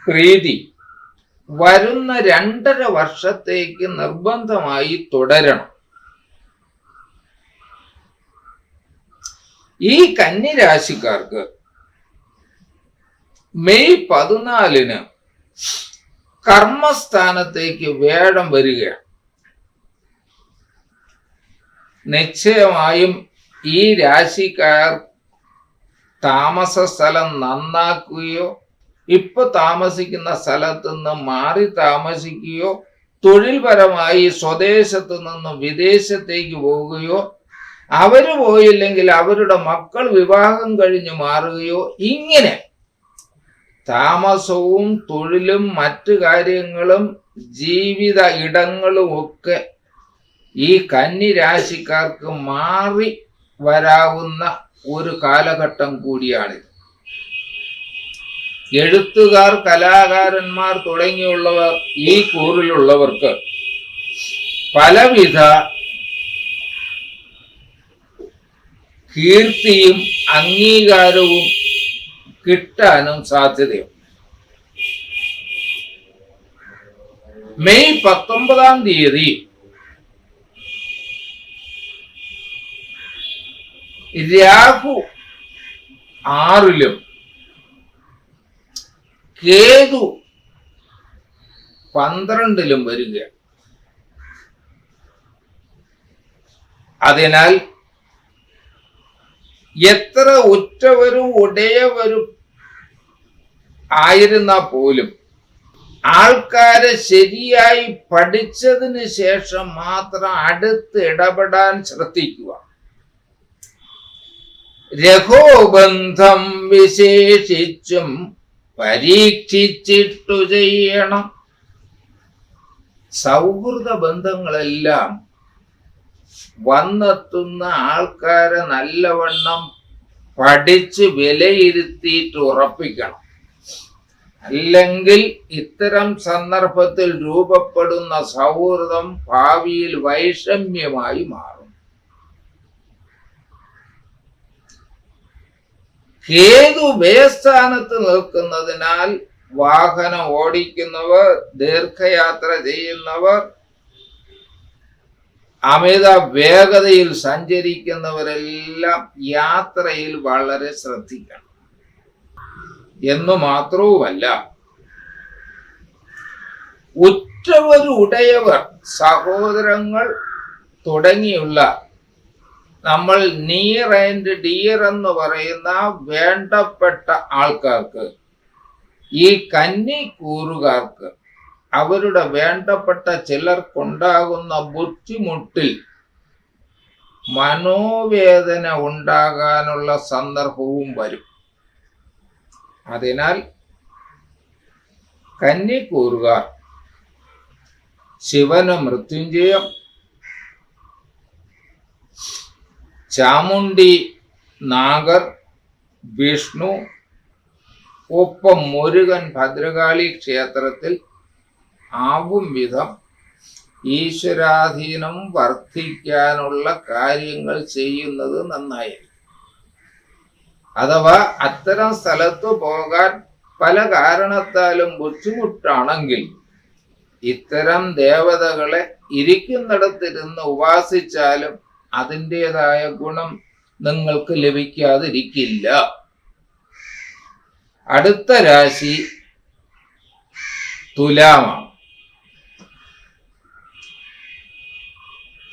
പ്രീതി വരുന്ന 2.5 വർഷത്തേക്ക് നിർബന്ധമായി തുടരണം. ഈ കന്നി രാശിക്കാർക്ക് മെയ് 14-ന് കർമ്മസ്ഥാനത്തേക്ക് വേഴം വരികയാണ്. നിശ്ചയമായും ഈ രാശിക്കാർ താമസ സ്ഥലം നന്നാക്കുകയോ ഇപ്പൊ താമസിക്കുന്ന സ്ഥലത്ത് നിന്ന് മാറി താമസിക്കുകയോ തൊഴിൽപരമായി സ്വദേശത്ത് നിന്ന് വിദേശത്തേക്ക് പോവുകയോ, അവര് പോയില്ലെങ്കിൽ അവരുടെ മക്കൾ വിവാഹം കഴിഞ്ഞ് മാറുകയോ, ഇങ്ങനെ താമസവും തൊഴിലും മറ്റു കാര്യങ്ങളും ജീവിത ഇടങ്ങളും ഒക്കെ ഈ കന്നി രാശിക്കാർക്ക് മാറി വരാവുന്ന ഒരു കാലഘട്ടം കൂടിയാണിത്. എഴുത്തുകാർ, കലാകാരന്മാർ തുടങ്ങിയുള്ളവർ, ഈ കൂറിലുള്ളവർക്ക് പലവിധ കീർത്തിയും അംഗീകാരവും കിട്ടാനും സാധ്യതയുണ്ട്. മെയ് 19-ാം തീയതി രാഹു 6-ലും കേതു 12-ലും വരികയാണ്. അതിനാൽ എത്ര ഉറ്റവരും ഉടയവരും ആയിരുന്നാൽ പോലും ആൾക്കാരെ ശരിയായി പഠിച്ചതിന് ശേഷം മാത്രം അടുത്ത് ഇടപെടാൻ ശ്രദ്ധിക്കുക. രഘോബന്ധം വിശേഷിച്ചും പരീക്ഷിച്ചിട്ടു ചെയ്യണം. സൗഹൃദ ബന്ധങ്ങളെല്ലാം വന്നെത്തുന്ന ആൾക്കാരെ നല്ലവണ്ണം പഠിച്ച് വിലയിരുത്തിയിട്ട് ഉറപ്പിക്കണം. അല്ലെങ്കിൽ ഇത്തരം സന്ദർഭത്തിൽ രൂപപ്പെടുന്ന സൗഹൃദം ഭാവിയിൽ വൈഷമ്യമായി മാറും. കേതു വ്യയസ്ഥാനത്ത് നിൽക്കുന്നതിനാൽ വാഹനം ഓടിക്കുന്നവർ, ദീർഘയാത്ര ചെയ്യുന്നവർ, അമിത വേഗതയിൽ സഞ്ചരിക്കുന്നവരെല്ലാം യാത്രയിൽ വളരെ ശ്രദ്ധിക്കണം. എന്നു മാത്രവുമല്ല, ഉറ്റവരുടയവർ, സഹോദരങ്ങൾ തുടങ്ങിയുള്ള നമ്മൾ നിയർ ആൻഡ് ഡിയർ എന്ന് പറയുന്ന വേണ്ടപ്പെട്ട ആൾക്കാർക്ക്, ഈ കന്നിക്കൂറുകാർക്ക് അവരുടെ വേണ്ടപ്പെട്ട ചിലർക്കുണ്ടാകുന്ന ബുദ്ധിമുട്ടിൽ മനോവേദന ഉണ്ടാകാനുള്ള സന്ദർഭവും വരും. അതിനാൽ കന്നിക്കൂറുകാർ ശിവന് മൃത്യുഞ്ജയം, ചാമുണ്ഡി, നാഗർ, വിഷ്ണു, ഒപ്പം മുരുകൻ, ഭദ്രകാളി ക്ഷേത്രത്തിൽ ആവും വിധം ഈശ്വരാധീനം വർദ്ധിക്കാനുള്ള കാര്യങ്ങൾ ചെയ്യുന്നത് നന്നായിരിക്കും. അഥവാ അത്തരം സ്ഥലത്ത് പോകാൻ പല കാരണത്താലും ബുദ്ധിമുട്ടാണെങ്കിൽ ഇത്തരം ദേവതകളെ ഇരിക്കുന്നിടത്തിരുന്ന് ഉപാസിച്ചാലും അതിൻ്റെതായ ഗുണം നിങ്ങൾക്ക് ലഭിക്കാതിരിക്കില്ല. അടുത്ത രാശി തുലാമാണ്.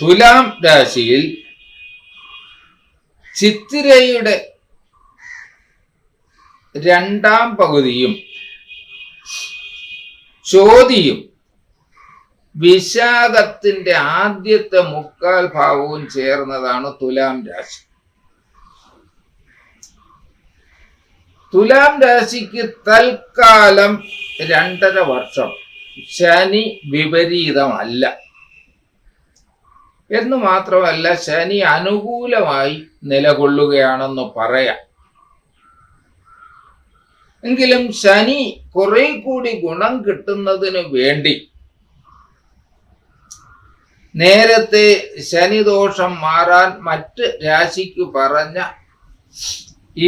തുലാം രാശിയിൽ ചിത്തിരയുടെ രണ്ടാം പകുതിയും ചോതിയും വിശാഖത്തിന്റെ ആദ്യത്തെ മുക്കാൽ ഭാഗവും ചേർന്നതാണ് തുലാം രാശി. തുലാം രാശിക്ക് തൽക്കാലം 2.5 വർഷം ശനി വിപരീതമല്ല എന്ന് മാത്രമല്ല, ശനി അനുകൂലമായി നിലകൊള്ളുകയാണെന്ന് പറയാം. എങ്കിലും ശനി കുറെ കൂടി ഗുണം കിട്ടുന്നതിന് വേണ്ടി നേരത്തെ ശനിദോഷം മാറാൻ മറ്റ് രാശിക്ക് പറഞ്ഞ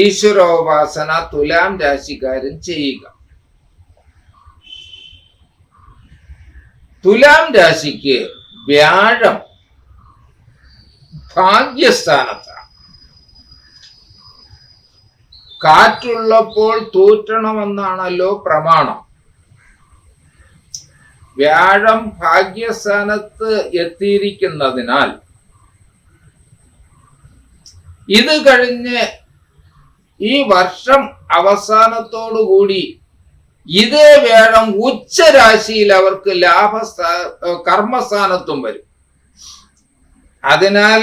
ഈശ്വരോപാസന തുലാം രാശിക്കാരൻ ചെയ്യുക. തുലാം രാശിക്ക് വ്യാഴം ഭാഗ്യസ്ഥാനത്താണ്. കാറ്റുള്ളപ്പോൾ തൂറ്റണമെന്നാണല്ലോ പ്രമാണം. വ്യാഴം ഭാഗ്യസ്ഥാനത്ത് എത്തിയിരിക്കുന്നതിനാൽ ഇത് കഴിഞ്ഞ് ഈ വർഷം അവസാനത്തോടുകൂടി ഇതേ വ്യാഴം ഉച്ചരാശിയിൽ അവർക്ക് കർമ്മസ്ഥാനത്തും വരും. അതിനാൽ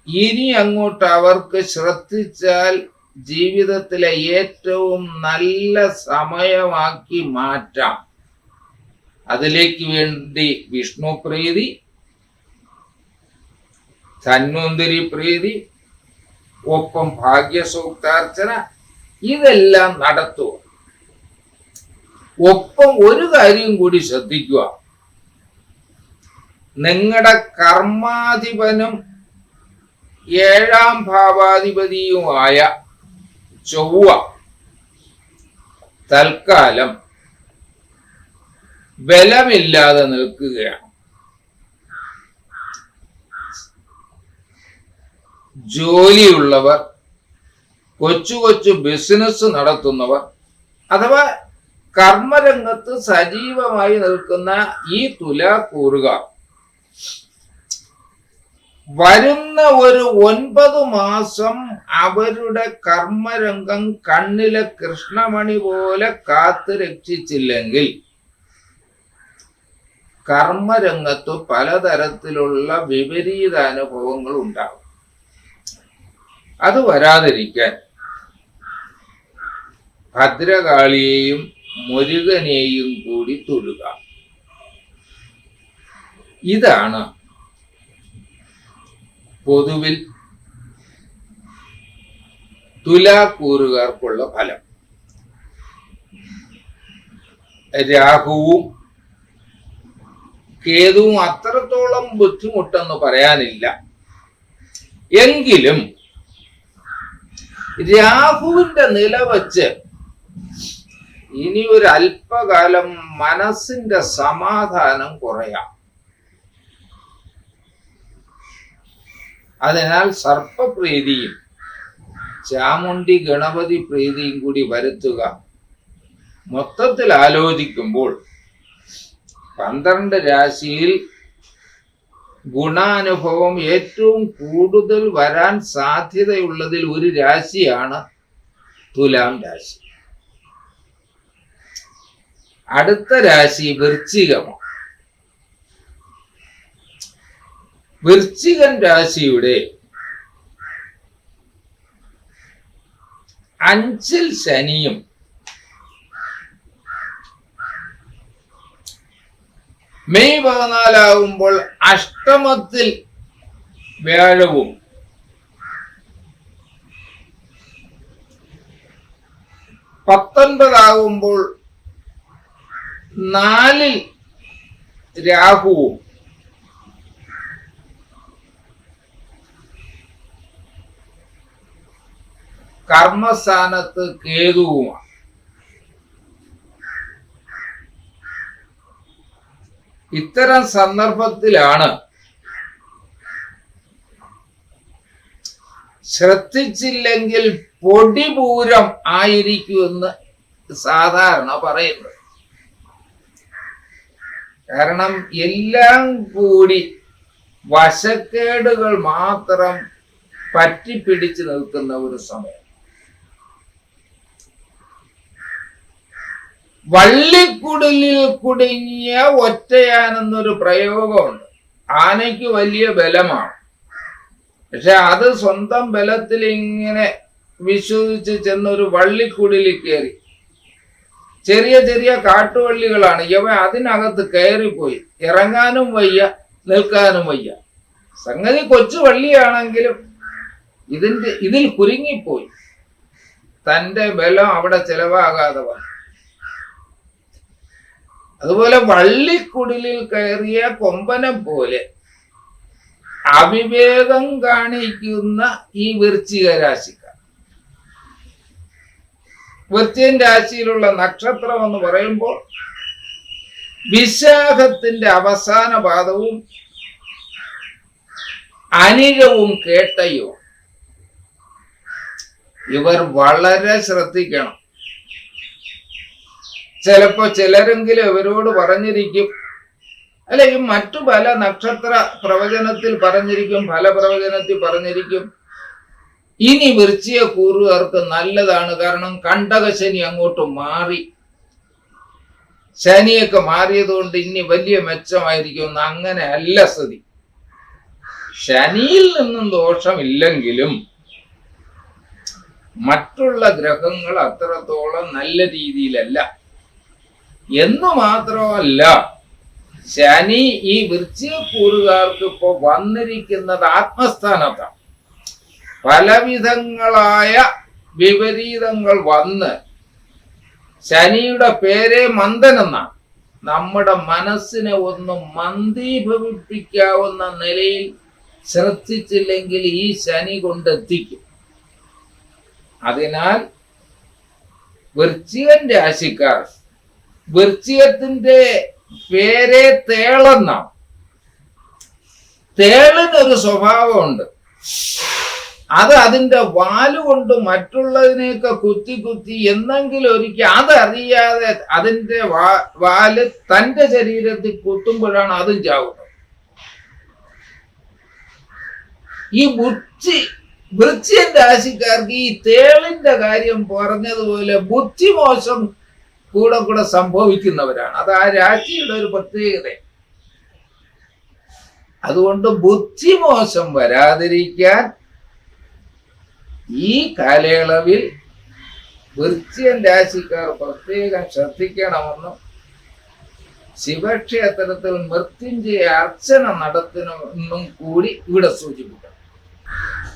ഇനി അങ്ങോട്ട് അവർക്ക് ശ്രദ്ധിച്ചാൽ ജീവിതത്തിലെ ഏറ്റവും നല്ല സമയമാക്കി മാറ്റാം. അതിലേക്ക് വേണ്ടി വിഷ്ണു പ്രീതി, ധന്വന്തരി പ്രീതി, ഒപ്പം ഭാഗ്യസൂക്താർച്ചന ഇതെല്ലാം നടത്തുക. ഒപ്പം ഒരു കാര്യം കൂടി ശ്രദ്ധിക്കുക, നിങ്ങളുടെ കർമാധിപനും 7ാം ഭാവാധിപതിയുമായ ചൊവ്വ തൽക്കാലം ബലമില്ലാതെ നിൽക്കുകയാണ്. ജോലിയുള്ളവർ, കൊച്ചു കൊച്ചു ബിസിനസ് നടത്തുന്നവർ, അഥവാ കർമ്മരംഗത്ത് സജീവമായി നിൽക്കുന്ന ഈ തുലാക്കൂറുകാർ വരുന്ന ഒരു 9 മാസം അവരുടെ കർമ്മരംഗം കണ്ണിലെ കൃഷ്ണമണി പോലെ കാത്തു രക്ഷിച്ചില്ലെങ്കിൽ കർമ്മരംഗത്ത് പലതരത്തിലുള്ള വിപരീത അനുഭവങ്ങൾ ഉണ്ടാകും. അത് വരാതിരിക്കാൻ ഭദ്രകാളിയെയും മുരുകനെയും കൂടി തൊഴുക. ഇതാണ് പൊതുവിൽ തുലാക്കൂറുകാർക്കുള്ള ഫലം. രാഹുവും കേതുവും അത്രത്തോളം ബുദ്ധിമുട്ടെന്ന് പറയാനില്ല. എങ്കിലും രാഹുവിന്റെ നില വച്ച് ഇനി ഒരു അല്പകാലം മനസ്സിന്റെ സമാധാനം കുറയാം. അതിനാൽ സർപ്പപ്രീതിയും ചാമുണ്ഡി ഗണപതി പ്രീതിയും കൂടി വരുത്തുക. മൊത്തത്തിൽ ആലോചിക്കുമ്പോൾ 12 രാശിയിൽ ഗുണാനുഭവം ഏറ്റവും കൂടുതൽ വരാൻ സാധ്യതയുള്ളതിൽ ഒരു രാശിയാണ് തുലാം രാശി. അടുത്ത രാശി വൃശ്ചികമാണ്. വൃശ്ചികൻ രാശിയുടെ 5ൽ ശനിയും 14 മെയ് അഷ്ടമത്തിൽ വ്യാഴവും 19 4 രാഹുവും 10 കർമ്മസ്ഥാനത്ത് കേതുവുമാണ്. ഇത്തരം സന്ദർഭത്തിലാണ് ശ്രദ്ധിച്ചില്ലെങ്കിൽ പൊടിപൂരം ആയിരിക്കുമെന്ന് സാധാരണ പറയുന്നത്. കാരണം എല്ലാം കൂടി വശക്കേടുകൾ മാത്രം പറ്റിപ്പിടിച്ചു നിൽക്കുന്ന ഒരു സമയം. വള്ളിക്കുടലിൽ കുടുങ്ങിയ ഒറ്റയാനെന്നൊരു പ്രയോഗമുണ്ട്. ആനയ്ക്ക് വലിയ ബലമാണ്, പക്ഷെ അത് സ്വന്തം ബലത്തിൽ ഇങ്ങനെ വിശ്വസിച്ച് ചെന്നൊരു വള്ളിക്കുടലിൽ കയറി. ചെറിയ ചെറിയ കാട്ടുവള്ളികളാണ് ഇവ, അതിനകത്ത് കയറിപ്പോയി. ഇറങ്ങാനും വയ്യ, നിൽക്കാനും വയ്യ. സംഗതി കൊച്ചു വള്ളിയാണെങ്കിലും ഇതിൽ കുരുങ്ങിപ്പോയി. തന്റെ ബലം അവിടെ ചെലവാകാതെ വന്നു. അതുപോലെ വള്ളിക്കുടലിൽ കയറിയ കൊമ്പനെ പോലെ അവിവേകം കാണിക്കുന്ന ഈ വൃശ്ചിക രാശിക്കാർ. വൃശ്ചികൻ രാശിയിലുള്ള നക്ഷത്രം എന്ന് പറയുമ്പോൾ വിശാഖത്തിന്റെ അവസാന പാദവും അനിഴവും കേട്ടയും. ഇവർ വളരെ ശ്രദ്ധിക്കണം. ചിലപ്പോ ചിലരെങ്കിലും ഇവരോട് പറഞ്ഞിരിക്കും, അല്ലെങ്കിൽ മറ്റു പല നക്ഷത്ര പ്രവചനത്തിൽ പറഞ്ഞിരിക്കും, ഫലപ്രവചനത്തിൽ പറഞ്ഞിരിക്കും, ഇനി വൃശ്ചിക കൂറുകാർക്ക് നല്ലതാണ്, കാരണം കണ്ടകശനി അങ്ങോട്ട് മാറി, ശനിയൊക്കെ മാറിയതുകൊണ്ട് ഇനി വലിയ മെച്ചമായിരിക്കും. അങ്ങനെ അല്ല സ്ഥിതി. ശനിയിൽ നിന്നും ദോഷമില്ലെങ്കിലും മറ്റുള്ള ഗ്രഹങ്ങൾ അത്രത്തോളം നല്ല രീതിയിലല്ല എന്ന് മാത്രമല്ല, ശനി ഈ വൃശ്ചിക കൂറുകാർക്ക് ഇപ്പോ വന്നിരിക്കുന്നത് ആത്മസ്ഥാനത്താണ്. പലവിധങ്ങളായ വിപരീതങ്ങൾ വന്ന്, ശനിയുടെ പേരേ മന്ദൻ എന്നാണ്. നമ്മുടെ മനസ്സിനെ ഒന്ന് മന്ദീഭവിപ്പിക്കാവുന്ന നിലയിൽ ശ്രദ്ധിച്ചില്ലെങ്കിൽ ഈ ശനി കൊണ്ടെത്തിക്കും. അതിനാൽ വൃശ്ചികൻ രാശിക്കാർ, വൃശ്ചികത്തിന്റെ പേരെ തേളെന്നാണ്. തേളിനൊരു സ്വഭാവമുണ്ട്. അത് അതിന്റെ വാലുകൊണ്ട് മറ്റുള്ളതിനെയൊക്കെ കുത്തി കുത്തി എന്നെങ്കിലും ഒരിക്കൽ അതറിയാതെ അതിന്റെ വാല് തന്റെ ശരീരത്തിൽ കുത്തുമ്പോഴാണ് അതും ചാവുന്നത്. ഈ വൃശ്ചികൻ രാശിക്കാർക്ക് ഈ തേളിന്റെ കാര്യം പറഞ്ഞതുപോലെ ബുദ്ധിമോശം കൂടെ കൂടെ സംഭവിക്കുന്നവരാണ്. അത് ആ രാശിയുടെ ഒരു പ്രത്യേകത. അതുകൊണ്ട് ബുദ്ധിമോശം വരാതിരിക്കാൻ ഈ കാലയളവിൽ വൃശ്ചികൻ രാശിക്കാർ പ്രത്യേകം ശ്രദ്ധിക്കണമെന്നും ശിവക്ഷേത്രത്തിൽ മൃത്യുഞ്ജയ അർച്ചന നടത്തണമെന്നും കൂടി ഇവിടെ സൂചിപ്പിക്കണം.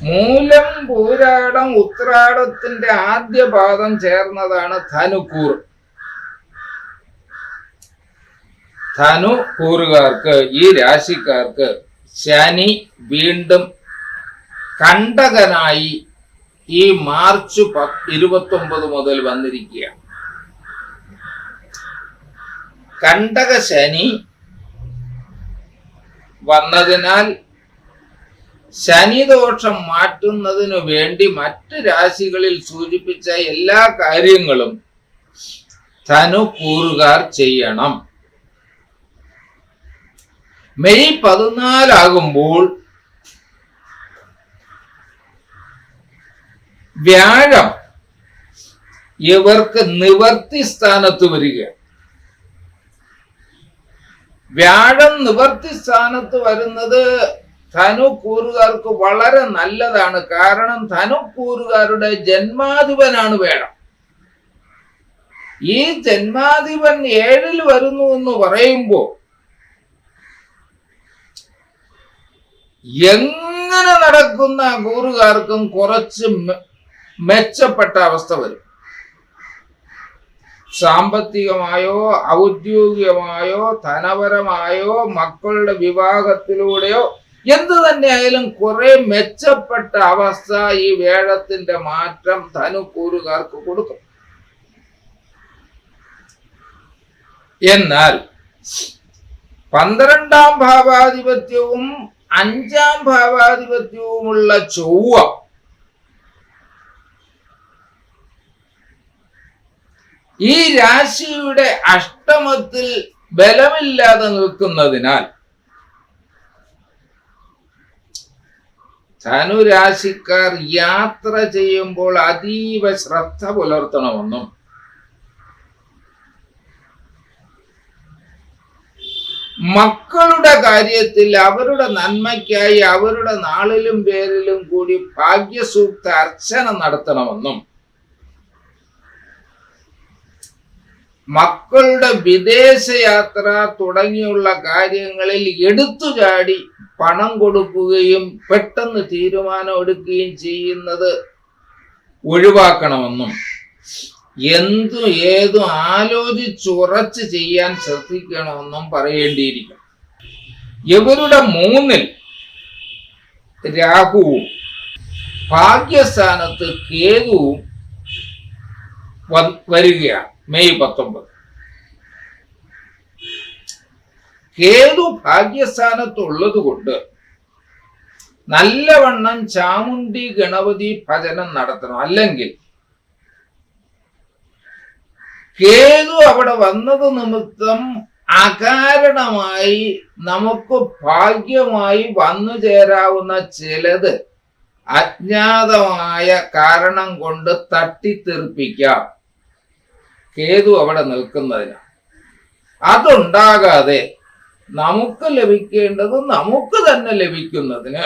മൂലം, പൂരാടം, ഉത്രാടത്തിന്റെ ആദ്യ പാദം ചേർന്നതാണ് ധനുക്കൂർ. ധനു കൂറുകാർക്ക്, ഈ രാശിക്കാർക്ക് ശനി വീണ്ടും കണ്ടകനായി ഈ മാർച്ച് 29 മുതൽ വന്നിരിക്കുകയാണ്. കണ്ടക ശനി വന്നതിനാൽ ശനിദോഷം മാറ്റുന്നതിനു വേണ്ടി മറ്റ് രാശികളിൽ സൂചിപ്പിച്ച എല്ലാ കാര്യങ്ങളും ധനു കൂറുകാർ ചെയ്യണം. മെയ് 14 ആകുമ്പോൾ വ്യാഴം ഇവർക്ക് നിവർത്തി സ്ഥാനത്ത് വരിക. വ്യാഴം നിവർത്തി സ്ഥാനത്ത് വരുന്നത് ധനു കൂറുകാർക്ക് വളരെ നല്ലതാണ്. കാരണം ധനു കൂറുകാരുടെ ജന്മാധിപനാണ് വ്യാഴം. ഈ ജന്മാധിപൻ 7-ൽ വരുന്നു എന്ന് പറയുമ്പോൾ എങ്ങനെ നടക്കുന്ന കൂറുകാർക്കും കുറച്ച് മെച്ചപ്പെട്ട അവസ്ഥ വരും. സാമ്പത്തികമായോ ഔദ്യോഗികമായോ ധനപരമായോ മക്കളുടെ വിവാഹത്തിലൂടെയോ എന്തു തന്നെയായാലും കുറെ മെച്ചപ്പെട്ട അവസ്ഥ ഈ വ്യാഴത്തിന്റെ മാറ്റം ധനുക്കൂറുകാർക്ക് കൊടുക്കും. എന്നാൽ 12-ാം ഭാവാധിപത്യവും 5-ാം ഭാവാധിപത്യവുമുള്ള ചൊവ്വ ഈ രാശിയുടെ അഷ്ടമത്തിൽ ബലമില്ലാതെ നിൽക്കുന്നതിനാൽ ധനുരാശിക്കാർ യാത്ര ചെയ്യുമ്പോൾ അതീവ ശ്രദ്ധ പുലർത്തണമെന്നും മക്കളുടെ കാര്യത്തിൽ അവരുടെ നന്മയ്ക്കായി അവരുടെ നാളിലും പേരിലും കൂടി ഭാഗ്യസൂക്ത അർച്ചന നടത്തണമെന്നും മക്കളുടെ വിദേശയാത്ര തുടങ്ങിയുള്ള കാര്യങ്ങളിൽ എടുത്തുചാടി പണം കൊടുക്കുകയും പെട്ടെന്ന് തീരുമാനം എടുക്കുകയും ചെയ്യുന്നത് ഒഴിവാക്കണമെന്നും ഏതും ആലോചിച്ചുറച്ച് ചെയ്യാൻ ശ്രദ്ധിക്കണമെന്നും പറയേണ്ടിയിരിക്കും. ഇവരുടെ 3-ൽ രാഹുവും ഭാഗ്യസ്ഥാനത്ത് കേതുവും വരികയാണ്. മെയ് 19 കേതു ഭാഗ്യസ്ഥാനത്തുള്ളത് കൊണ്ട് നല്ലവണ്ണം ചാമുണ്ഡി ഗണപതി ഭജനം നടത്തണം. അല്ലെങ്കിൽ കേതു അവിടെ വന്നത് നിമിത്തം അകാരണമായി നമുക്ക് ഭാഗ്യമായി വന്നു ചേരാവുന്ന ചിലത് അജ്ഞാതമായ കാരണം കൊണ്ട് തട്ടിത്തെറിപ്പിക്കാം. കേതു അവിടെ നിൽക്കുന്നതിനാണ്. അതുണ്ടാകാതെ നമുക്ക് ലഭിക്കേണ്ടത് നമുക്ക് തന്നെ ലഭിക്കുന്നതിന്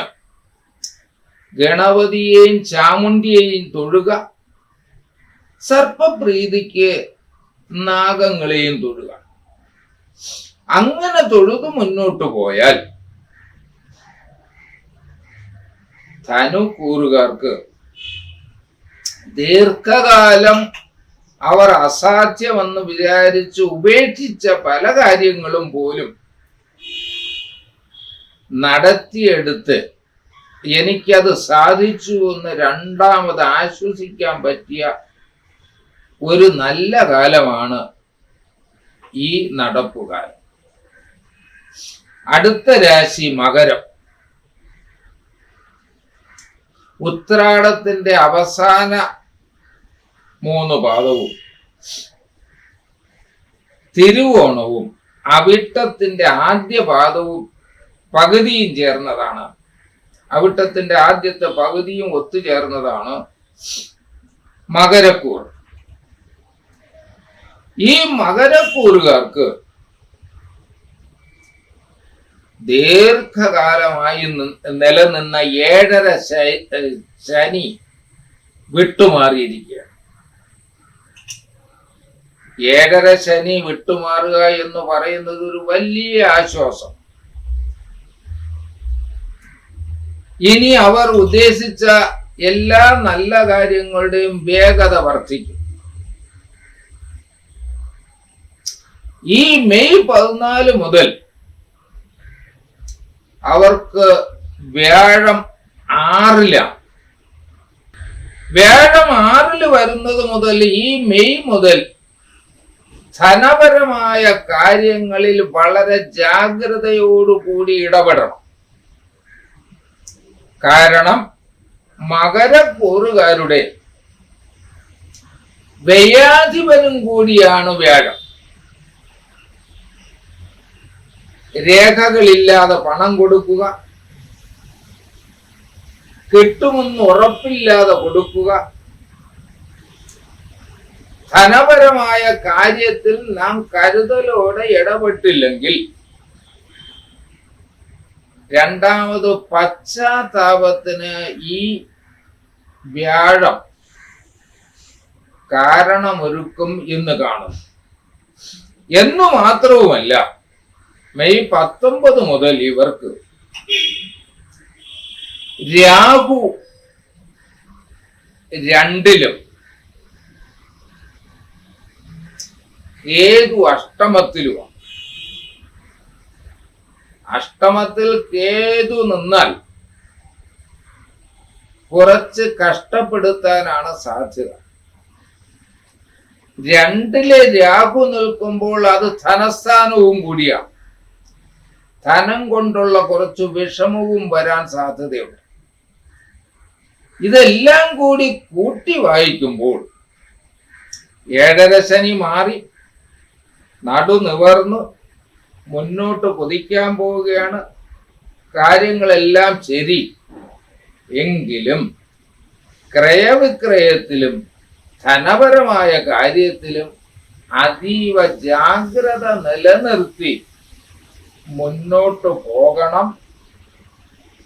ഗണപതിയെയും ചാമുണ്ടിയെയും തൊഴുക, സർപ്പപ്രീതിക്ക് നാഗങ്ങളെയും തൊഴുക. അങ്ങനെ തൊഴുതു മുന്നോട്ട് പോയാൽ ധനുക്കൂറുകാർക്ക് ദീർഘകാലം അവർ അസാധ്യമെന്ന് വിചാരിച്ച് ഉപേക്ഷിച്ച പല കാര്യങ്ങളും പോലും നടത്തിയെടുത്ത് എനിക്കത് സാധിച്ചു എന്ന് രണ്ടാമത് ആശ്വസിക്കാൻ പറ്റിയ ഒരു നല്ല കാലമാണ് ഈ നടപ്പുകാലം. അടുത്ത രാശി മകരം. ഉത്രാടത്തിന്റെ അവസാന 3 പാദവും തിരുവോണവും അവിട്ടത്തിന്റെ ആദ്യ പാദവും പകുതിയും ചേർന്നതാണ്. അവിട്ടത്തിന്റെ ആദ്യത്തെ പകുതിയും ഒത്തുചേർന്നതാണ് മകരക്കൂർ. ഈ മകരക്കൂറുകാർക്ക് ദീർഘകാലമായി നിലനിന്ന 7.5 ശനി വിട്ടുമാറിയിരിക്കുകയാണ്. 7.5 ശനി വിട്ടുമാറുക എന്ന് പറയുന്നത് ഒരു വലിയ ആശ്വാസം. ഇനി അവർ ഉദ്ദേശിച്ച എല്ലാ നല്ല കാര്യങ്ങളുടെയും വേഗത വർദ്ധിക്കും. ഈ മെയ് 14 മുതൽ അവർക്ക് വ്യാഴം 6-ലാണ്. വ്യാഴം 6 വരുന്നത് മുതൽ ഈ മെയ് മുതൽ ധനപരമായ കാര്യങ്ങളിൽ വളരെ ജാഗ്രതയോടുകൂടി ഇടപെടണം. കാരണം മകരക്കൂറുകാരുടെ വ്യയാധിപനും കൂടിയാണ് വ്യാഴം. രേഖകളില്ലാതെ പണം കൊടുക്കുക, കിട്ടുമെന്ന് ഉറപ്പില്ലാതെ കൊടുക്കുക, ധനപരമായ കാര്യത്തിൽ നാം കരുതലോടെ ഇടപെട്ടില്ലെങ്കിൽ രണ്ടാമത് പശ്ചാത്താപത്തിന് ഈ വ്യാഴം കാരണമൊരുക്കും എന്ന് കാണുന്നു. എന്നു മാത്രവുമല്ല, മെയ് 19 മുതൽ ഇവർക്ക് രാഹു 2-ലും കേതു 8-ലുമാണ്. അഷ്ടമത്തിൽ കേതു നിന്നാൽ കുറച്ച് കഷ്ടപ്പെടുത്താനാണ് സാധ്യത. 2-ലെ രാഹു നിൽക്കുമ്പോൾ അത് ധനസ്ഥാനവും കൂടിയാണ്. ധനം കൊണ്ടുള്ള കുറച്ച് വിഷമവും വരാൻ സാധ്യതയുണ്ട്. ഇതെല്ലാം കൂടി കൂട്ടി വായിക്കുമ്പോൾ 7 ശനി മാറി നടു നിവർന്ന് മുന്നോട്ട് കുതിക്കാൻ പോവുകയാണ്. കാര്യങ്ങളെല്ലാം ശരി. എങ്കിലും ക്രയവിക്രയത്തിലും ധനപരമായ കാര്യത്തിലും അതീവ ജാഗ്രത നിലനിർത്തി മുന്നോട്ട് പോകണം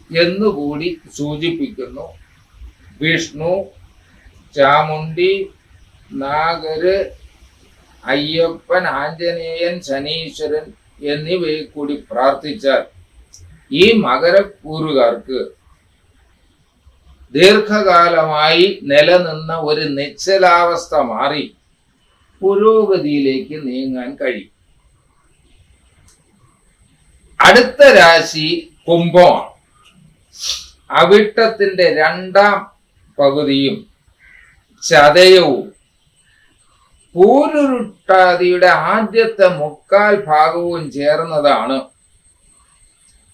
എന്നുകൂടി സൂചിപ്പിക്കുന്നു. വിഷ്ണു, ചാമുണ്ഡി, നാഗര്, അയ്യപ്പൻ, ആഞ്ജനേയൻ, ശനീശ്വരൻ എന്നിവയെ കൂടി പ്രാർത്ഥിച്ചാൽ ഈ മകരക്കൂറുകാർക്ക് ദീർഘകാലമായി നിലനിന്ന ഒരു നിശ്ചലാവസ്ഥ മാറി പുരോഗതിയിലേക്ക് നീങ്ങാൻ കഴിയും. അടുത്ത രാശി കുംഭമാണ്. അവിട്ടത്തിന്റെ 2-ാം പകുതിയും ചതയവും പൂരുരുട്ടാതിയുടെ ആദ്യത്തെ 3/4 ഭാഗവും ചേർന്നതാണ്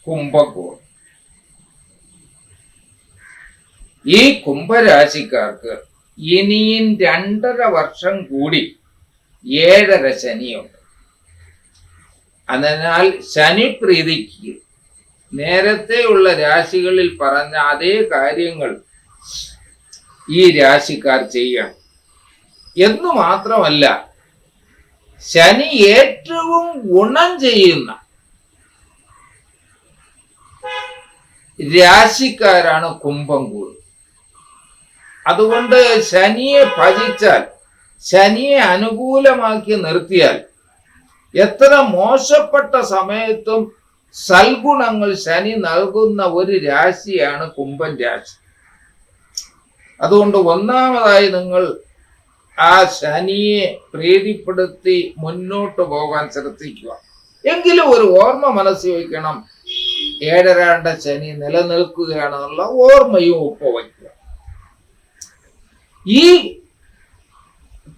കുംഭക്കൂർ. ഈ കുംഭരാശിക്കാർക്ക് ഇനിയും 2.5 വർഷം കൂടി 7 ശനിയുണ്ട്. അതിനാൽ ശനിപ്രീതിക്ക് നേരത്തെയുള്ള രാശികളിൽ പറഞ്ഞ അതേ കാര്യങ്ങൾ ഈ രാശിക്കാർ ചെയ്യണം. എന്നു മാത്രമല്ല, ശനി ഏറ്റവും ഗുണം ചെയ്യുന്ന രാശിക്കാരാണ് കുംഭംകൂർ. അതുകൊണ്ട് ശനിയെ ഭജിച്ചാൽ, ശനിയെ അനുകൂലമാക്കി നിർത്തിയാൽ എത്ര മോശപ്പെട്ട സമയത്തും സൽഗുണങ്ങൾ ശനി നൽകുന്ന ഒരു രാശിയാണ് കുംഭൻ രാശി. അതുകൊണ്ട് ഒന്നാമതായി നിങ്ങൾ ആ ശനിയെ പ്രീതിപ്പെടുത്തി മുന്നോട്ട് പോകാൻ ശ്രദ്ധിക്കുക. എങ്കിലും ഒരു ഓർമ്മ മനസ്സിൽ വയ്ക്കണം, 7.5 ശനി നിലനിൽക്കുകയാണെന്നുള്ള ഓർമ്മയും ഒപ്പുവയ്ക്കുക. ഈ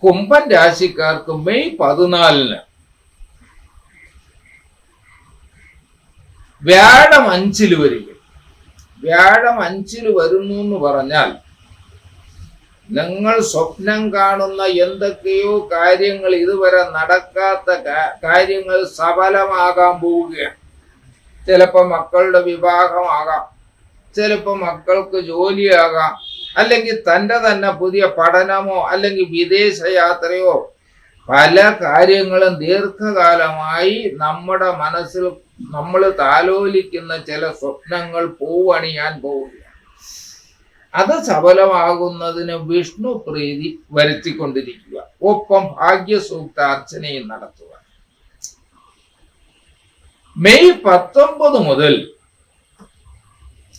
കുംഭൻ രാശിക്കാർക്ക് മെയ് 14 വ്യാഴം 5-ൽ വരിക. വ്യാഴം 5-ൽ വരുന്നു എന്ന് പറഞ്ഞാൽ നിങ്ങൾ സ്വപ്നം കാണുന്ന എന്തൊക്കെയോ കാര്യങ്ങൾ, ഇതുവരെ നടക്കാത്ത കാര്യങ്ങൾ സഫലമാകാൻ പോവുകയാണ്. ചിലപ്പോൾ മക്കളുടെ വിവാഹമാകാം, ചിലപ്പോൾ മക്കൾക്ക് ജോലിയാകാം, അല്ലെങ്കിൽ തൻ്റെ തന്നെ പുതിയ പഠനമോ അല്ലെങ്കിൽ വിദേശ യാത്രയോ. പല കാര്യങ്ങളും ദീർഘകാലമായി നമ്മുടെ മനസ്സിൽ നമ്മൾ താലോലിക്കുന്ന ചില സ്വപ്നങ്ങൾ പൂവണിയാൻ പോവുകയാണ്. അത് സഫലമാകുന്നതിന് വിഷ്ണു പ്രീതി വരുത്തിക്കൊണ്ടിരിക്കുക. ഒപ്പം ഭാഗ്യസൂക്ത അർച്ചനയും നടത്തുക. മെയ് 19 മുതൽ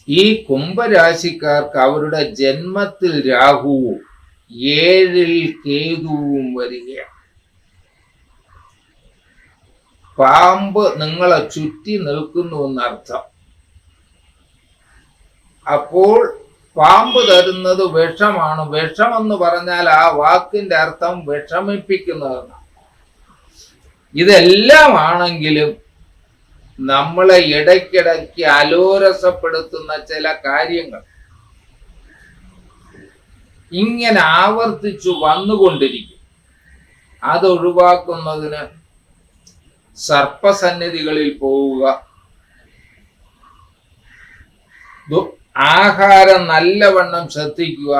ഈ കുംഭരാശിക്കാർക്ക് അവരുടെ ജന്മത്തിൽ രാഹുവും 7-ൽ കേതുവും വരികയാണ്. പാമ്പ് നിങ്ങളെ ചുറ്റി നിൽക്കുന്നു എന്നർത്ഥം. അപ്പോൾ പാമ്പ് തരുന്നത് വിഷമാണ്. വിഷമെന്ന് പറഞ്ഞാൽ ആ വാക്കിന്റെ അർത്ഥം വിഷമിപ്പിക്കുന്നതെന്നാണ്. ഇതെല്ലാം ആണെങ്കിലും നമ്മളെ ഇടയ്ക്കിടയ്ക്ക് അലോരസപ്പെടുത്തുന്ന ചില കാര്യങ്ങൾ ഇങ്ങനെ ആവർത്തിച്ചു വന്നുകൊണ്ടിരിക്കും. അതൊഴിവാക്കുന്നതിന് സർപ്പസന്നിധികളിൽ പോവുക, ആഹാരം നല്ലവണ്ണം ശ്രദ്ധിക്കുക,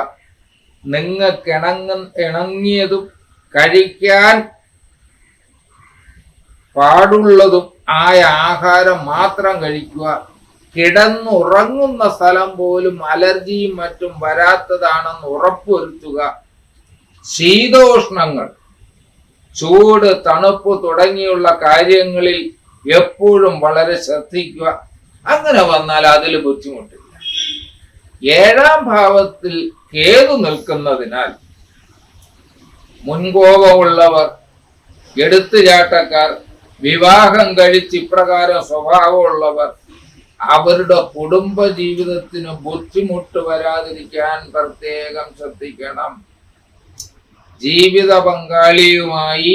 നിങ്ങൾക്ക് ഇണങ്ങിയതും കഴിക്കാൻ പാടുള്ളതും ആയ ആഹാരം മാത്രം കഴിക്കുക. കിടന്നുറങ്ങുന്ന സ്ഥലം പോലും അലർജിയും മറ്റും വരാത്തതാണെന്ന് ഉറപ്പുവരുത്തുക. ശീതോഷ്ണങ്ങൾ, ചൂട്, തണുപ്പ് തുടങ്ങിയുള്ള കാര്യങ്ങളിൽ എപ്പോഴും വളരെ ശ്രദ്ധിക്കുക. അങ്ങനെ വന്നാൽ അതിൽ ബുദ്ധിമുട്ടില്ല. 7ാം ഭാവത്തിൽ കേതു നിൽക്കുന്നതിനാൽ മുൻകോപമുള്ളവർ, എടുത്തുചാട്ടക്കാർ, വിവാഹം കഴിച്ച് ഇപ്രകാരം സ്വഭാവമുള്ളവർ അവരുടെ കുടുംബ ജീവിതത്തിന് ബുദ്ധിമുട്ട് വരാതിരിക്കാൻ പ്രത്യേകം ശ്രദ്ധിക്കണം. ജീവിത പങ്കാളിയുമായി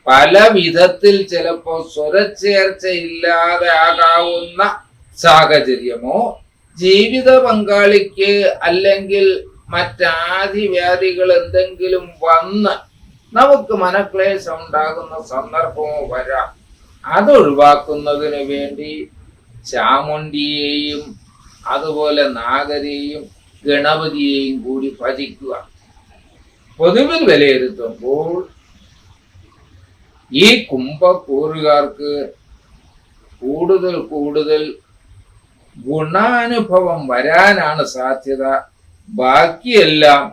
പല വിധത്തിൽ ചിലപ്പോൾ സ്വരച്ചേർച്ച ഇല്ലാതെ ആകാവുന്ന സാഹചര്യമോ, ജീവിത പങ്കാളിക്ക് അല്ലെങ്കിൽ മറ്റാദിവ്യാധികൾ എന്തെങ്കിലും വന്ന് നമുക്ക് മനക്ലേശം ഉണ്ടാകുന്ന സന്ദർഭമോ വരാം. അതൊഴിവാക്കുന്നതിന് വേണ്ടി ചാമുണ്ടിയെയും അതുപോലെ നാഗരെയും ഗണപതിയെയും കൂടി ഭജിക്കുക. പൊതുവിൽ വിലയിരുത്തുമ്പോൾ ഈ കുംഭക്കൂറുകാർക്ക് കൂടുതൽ ഗുണാനുഭവം വരാനാണ് സാധ്യത. ബാക്കിയെല്ലാം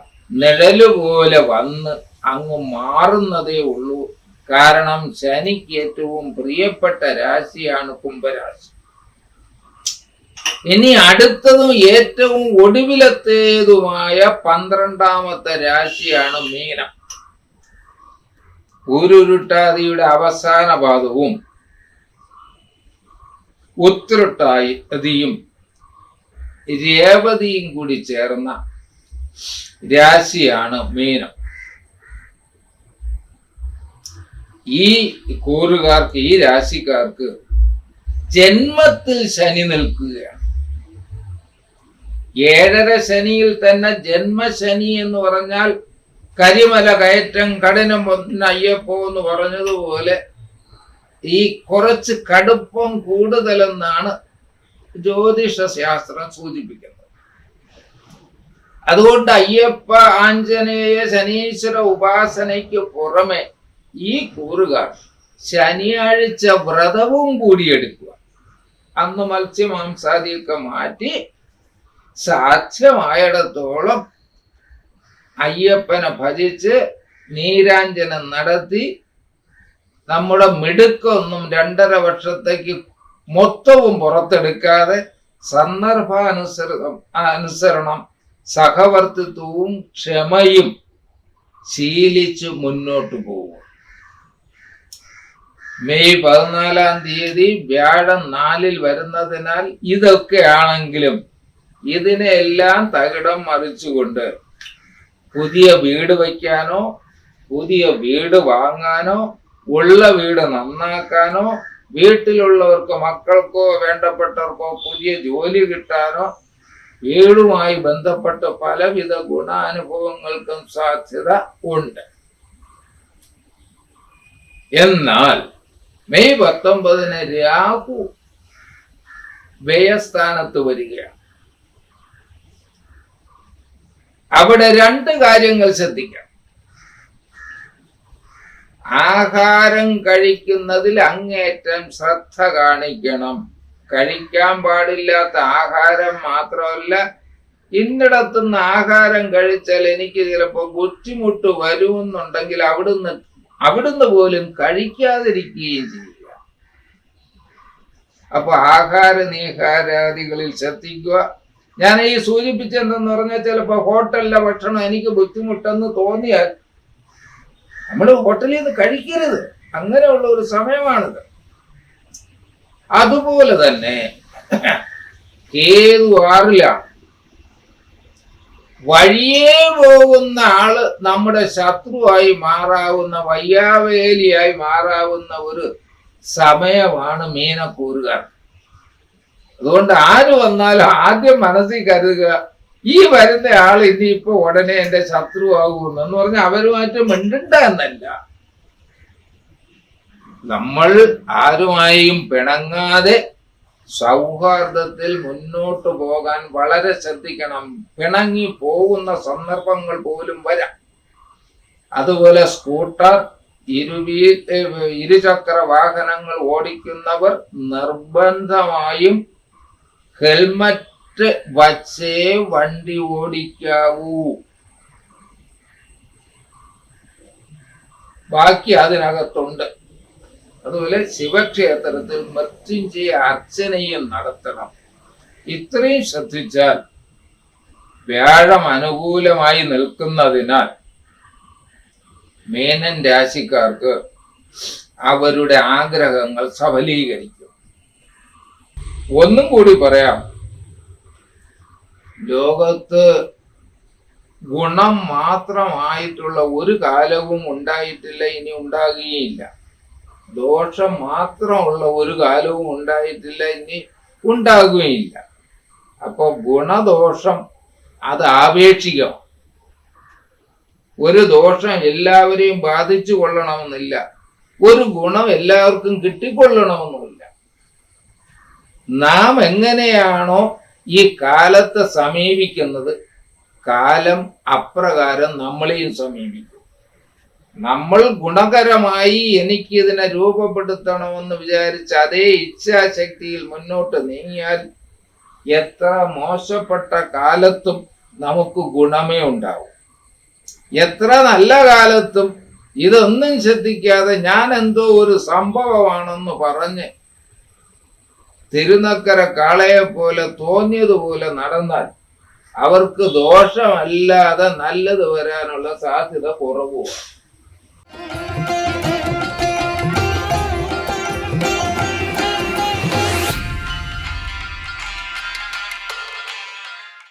നിഴലുപോലെ വന്ന് അങ്ങ് മാറുന്നതേ ഉള്ളൂ. കാരണം ശനിക്ക് ഏറ്റവും പ്രിയപ്പെട്ട രാശിയാണ് കുംഭരാശി. ഇനി അടുത്തതും ഏറ്റവും ഒടുവിലത്തേതുമായ 12ാമത്തെ രാശിയാണ് മീനം. ഉരുട്ടാതിയുടെ അവസാന പാദവും ഉത്രട്ടാതിയും രേവതിയും കൂടി ചേർന്ന രാശിയാണ് മീനം. ഈ കൂറുകാർക്ക്, ഈ രാശിക്കാർക്ക് ജന്മത്തിൽ ശനി നിൽക്കുകയാണ്. 7ാം ശനിയിൽ തന്നെ ജന്മശനി എന്ന് പറഞ്ഞാൽ കരിമല കയറ്റം കഠിനം അയ്യപ്പോ എന്ന് പറഞ്ഞതുപോലെ ഈ കുറച്ച് കടുപ്പം കൂടുതലെന്നാണ് ജ്യോതിഷ ശാസ്ത്രം സൂചിപ്പിക്കുന്നത്. അതുകൊണ്ട് അയ്യപ്പ, ആഞ്ജനേയ, ശനീശ്വര ഉപാസനയ്ക്ക് പുറമെ ഈ കൂറുകാർ ശനിയാഴ്ച വ്രതവും കൂടി എടുക്കുക. അന്ന് മത്സ്യമാംസാദിയൊക്കെ മാറ്റി സാധ്യമായിടത്തോളം അയ്യപ്പനെ ഭജിച്ച് നീരാഞ്ജനം നടത്തി നമ്മുടെ മിടുക്കൊന്നും 2.5 വർഷത്തേക്ക് മൊത്തവും പുറത്തെടുക്കാതെ സന്ദർഭാനുസരണം സഹവർത്തിത്വവും ക്ഷമയും ശീലിച്ചു മുന്നോട്ട് പോകും. മെയ് 14-ാം തീയതി വ്യാഴം 4-ൽ വരുന്നതിനാൽ ഇതൊക്കെയാണെങ്കിലും ഇതിനെല്ലാം തകിടം മറിച്ചുകൊണ്ട് പുതിയ വീട് വയ്ക്കാനോ, പുതിയ വീട് വാങ്ങാനോ, ഉള്ള വീട് നന്നാക്കാനോ, വീട്ടിലുള്ളവർക്ക്, മക്കൾക്കോ വേണ്ടപ്പെട്ടവർക്കോ പുതിയ ജോലി കിട്ടാനോ, വീടുമായി ബന്ധപ്പെട്ട് പലവിധ ഗുണാനുഭവങ്ങൾക്കും സാധ്യത ഉണ്ട്. എന്നാൽ മെയ് 19-ന് രാഹു വ്യയസ്ഥാനത്ത് വരികയാണ്. അവിടെ 2 കാര്യങ്ങൾ ശ്രദ്ധിക്കണം. ആഹാരം കഴിക്കുന്നതിൽ അങ്ങേറ്റം ശ്രദ്ധ കാണിക്കണം. കഴിക്കാൻ പാടില്ലാത്ത ആഹാരം മാത്രമല്ല, ഇന്നിടത്തുനിന്ന് ആഹാരം കഴിച്ചാൽ എനിക്ക് ചിലപ്പോൾ ബുദ്ധിമുട്ട് വരുമെന്നുണ്ടെങ്കിൽ അവിടുന്ന് പോലും കഴിക്കാതിരിക്കുകയും ചെയ്യുക. അപ്പൊ ആഹാര നീഹാരാദികളിൽ ശ്രദ്ധിക്കുക. ഞാൻ ഈ സൂചിപ്പിച്ചെന്തെന്ന് പറഞ്ഞാൽ ചിലപ്പോൾ ഹോട്ടലിലെ ഭക്ഷണം എനിക്ക് ബുദ്ധിമുട്ടെന്ന് തോന്നിയാൽ നമ്മൾ ഹോട്ടലിൽ നിന്ന് കഴിക്കരുത്. അങ്ങനെയുള്ള ഒരു സമയമാണിത്. അതുപോലെ തന്നെ കേതു 6-ലാണ്. വഴിയേ പോകുന്ന ആള് നമ്മുടെ ശത്രുവായി മാറാവുന്ന, വയ്യാവേലിയായി മാറാവുന്ന ഒരു സമയമാണ് മീനക്കൂറുകാർ. അതുകൊണ്ട് ആര് വന്നാലും ആദ്യം മനസ്സിൽ കരുതുക, ഈ വരുന്ന ആൾ ഇനിയിപ്പോ ഉടനെ എന്റെ ശത്രുവാകുമെന്ന്. എന്ന് പറഞ്ഞാൽ അവരുമായിട്ട് മിണ്ടണ്ട എന്നല്ല, നമ്മൾ ആരുമായും പിണങ്ങാതെ സൗഹാർദ്ദത്തിൽ മുന്നോട്ട് പോകാൻ വളരെ ശ്രദ്ധിക്കണം. പിണങ്ങി പോകുന്ന സന്ദർഭങ്ങൾ പോലും വരാം. അതുപോലെ സ്കൂട്ടർ, ഇരുചക്ര വാഹനങ്ങൾ ഓടിക്കുന്നവർ നിർബന്ധമായും ഹെൽമറ്റ് വച്ചേ വണ്ടി ഓടിക്കാവൂ. ബാക്കി അതിനകത്തുണ്ട്. അതുപോലെ ശിവക്ഷേത്രത്തിൽ മൃത്യുഞ്ജയ അർച്ചനയും നടത്തണം. ഇത്രയും ശ്രദ്ധിച്ചാൽ വ്യാഴം അനുകൂലമായി നിൽക്കുന്നതിനാൽ മേനൻ രാശിക്കാർക്ക് അവരുടെ ആഗ്രഹങ്ങൾ സഫലീകരിക്കും. ഒന്നും കൂടി പറയാം, ലോകത്ത് ഗുണം മാത്രമായിട്ടുള്ള ഒരു കാലവും ഉണ്ടായിട്ടില്ല, ഇനി ഉണ്ടാകുകയില്ല. ദോഷം മാത്രമുള്ള ഒരു കാലവും ഉണ്ടായിട്ടില്ല, ഇനി ഉണ്ടാകുകയില്ല. അപ്പൊ ഗുണദോഷം അത് ആപേക്ഷികം. ഒരു ദോഷം എല്ലാവരെയും ബാധിച്ചു കൊള്ളണമെന്നില്ല, ഒരു ഗുണം എല്ലാവർക്കും കിട്ടിക്കൊള്ളണമെന്നുമില്ല. നാം എങ്ങനെയാണോ ഈ കാലത്തെ സമീപിക്കുന്നത്, കാലം അപ്രകാരം നമ്മളെയും സമീപിക്കും. നമ്മൾ ഗുണകരമായി എനിക്കിതിനെ രൂപപ്പെടുത്തണമെന്ന് വിചാരിച്ച് അതേ ഇച്ഛാശക്തിയിൽ മുന്നോട്ട് നീങ്ങിയാൽ എത്ര മോശപ്പെട്ട കാലത്തും നമുക്ക് ഗുണമേ ഉണ്ടാവും. എത്ര നല്ല കാലത്തും ഇതൊന്നും ശ്രദ്ധിക്കാതെ ഞാൻ എന്തോ ഒരു സംഭവമാണെന്ന് പറഞ്ഞ് തിരുനക്കര കാളയെ പോലെ തോന്നിയതുപോലെ നടന്നാൽ അവർക്ക് ദോഷമല്ലാതെ നല്ലത് വരാനുള്ള സാധ്യത കുറവുമാണ്.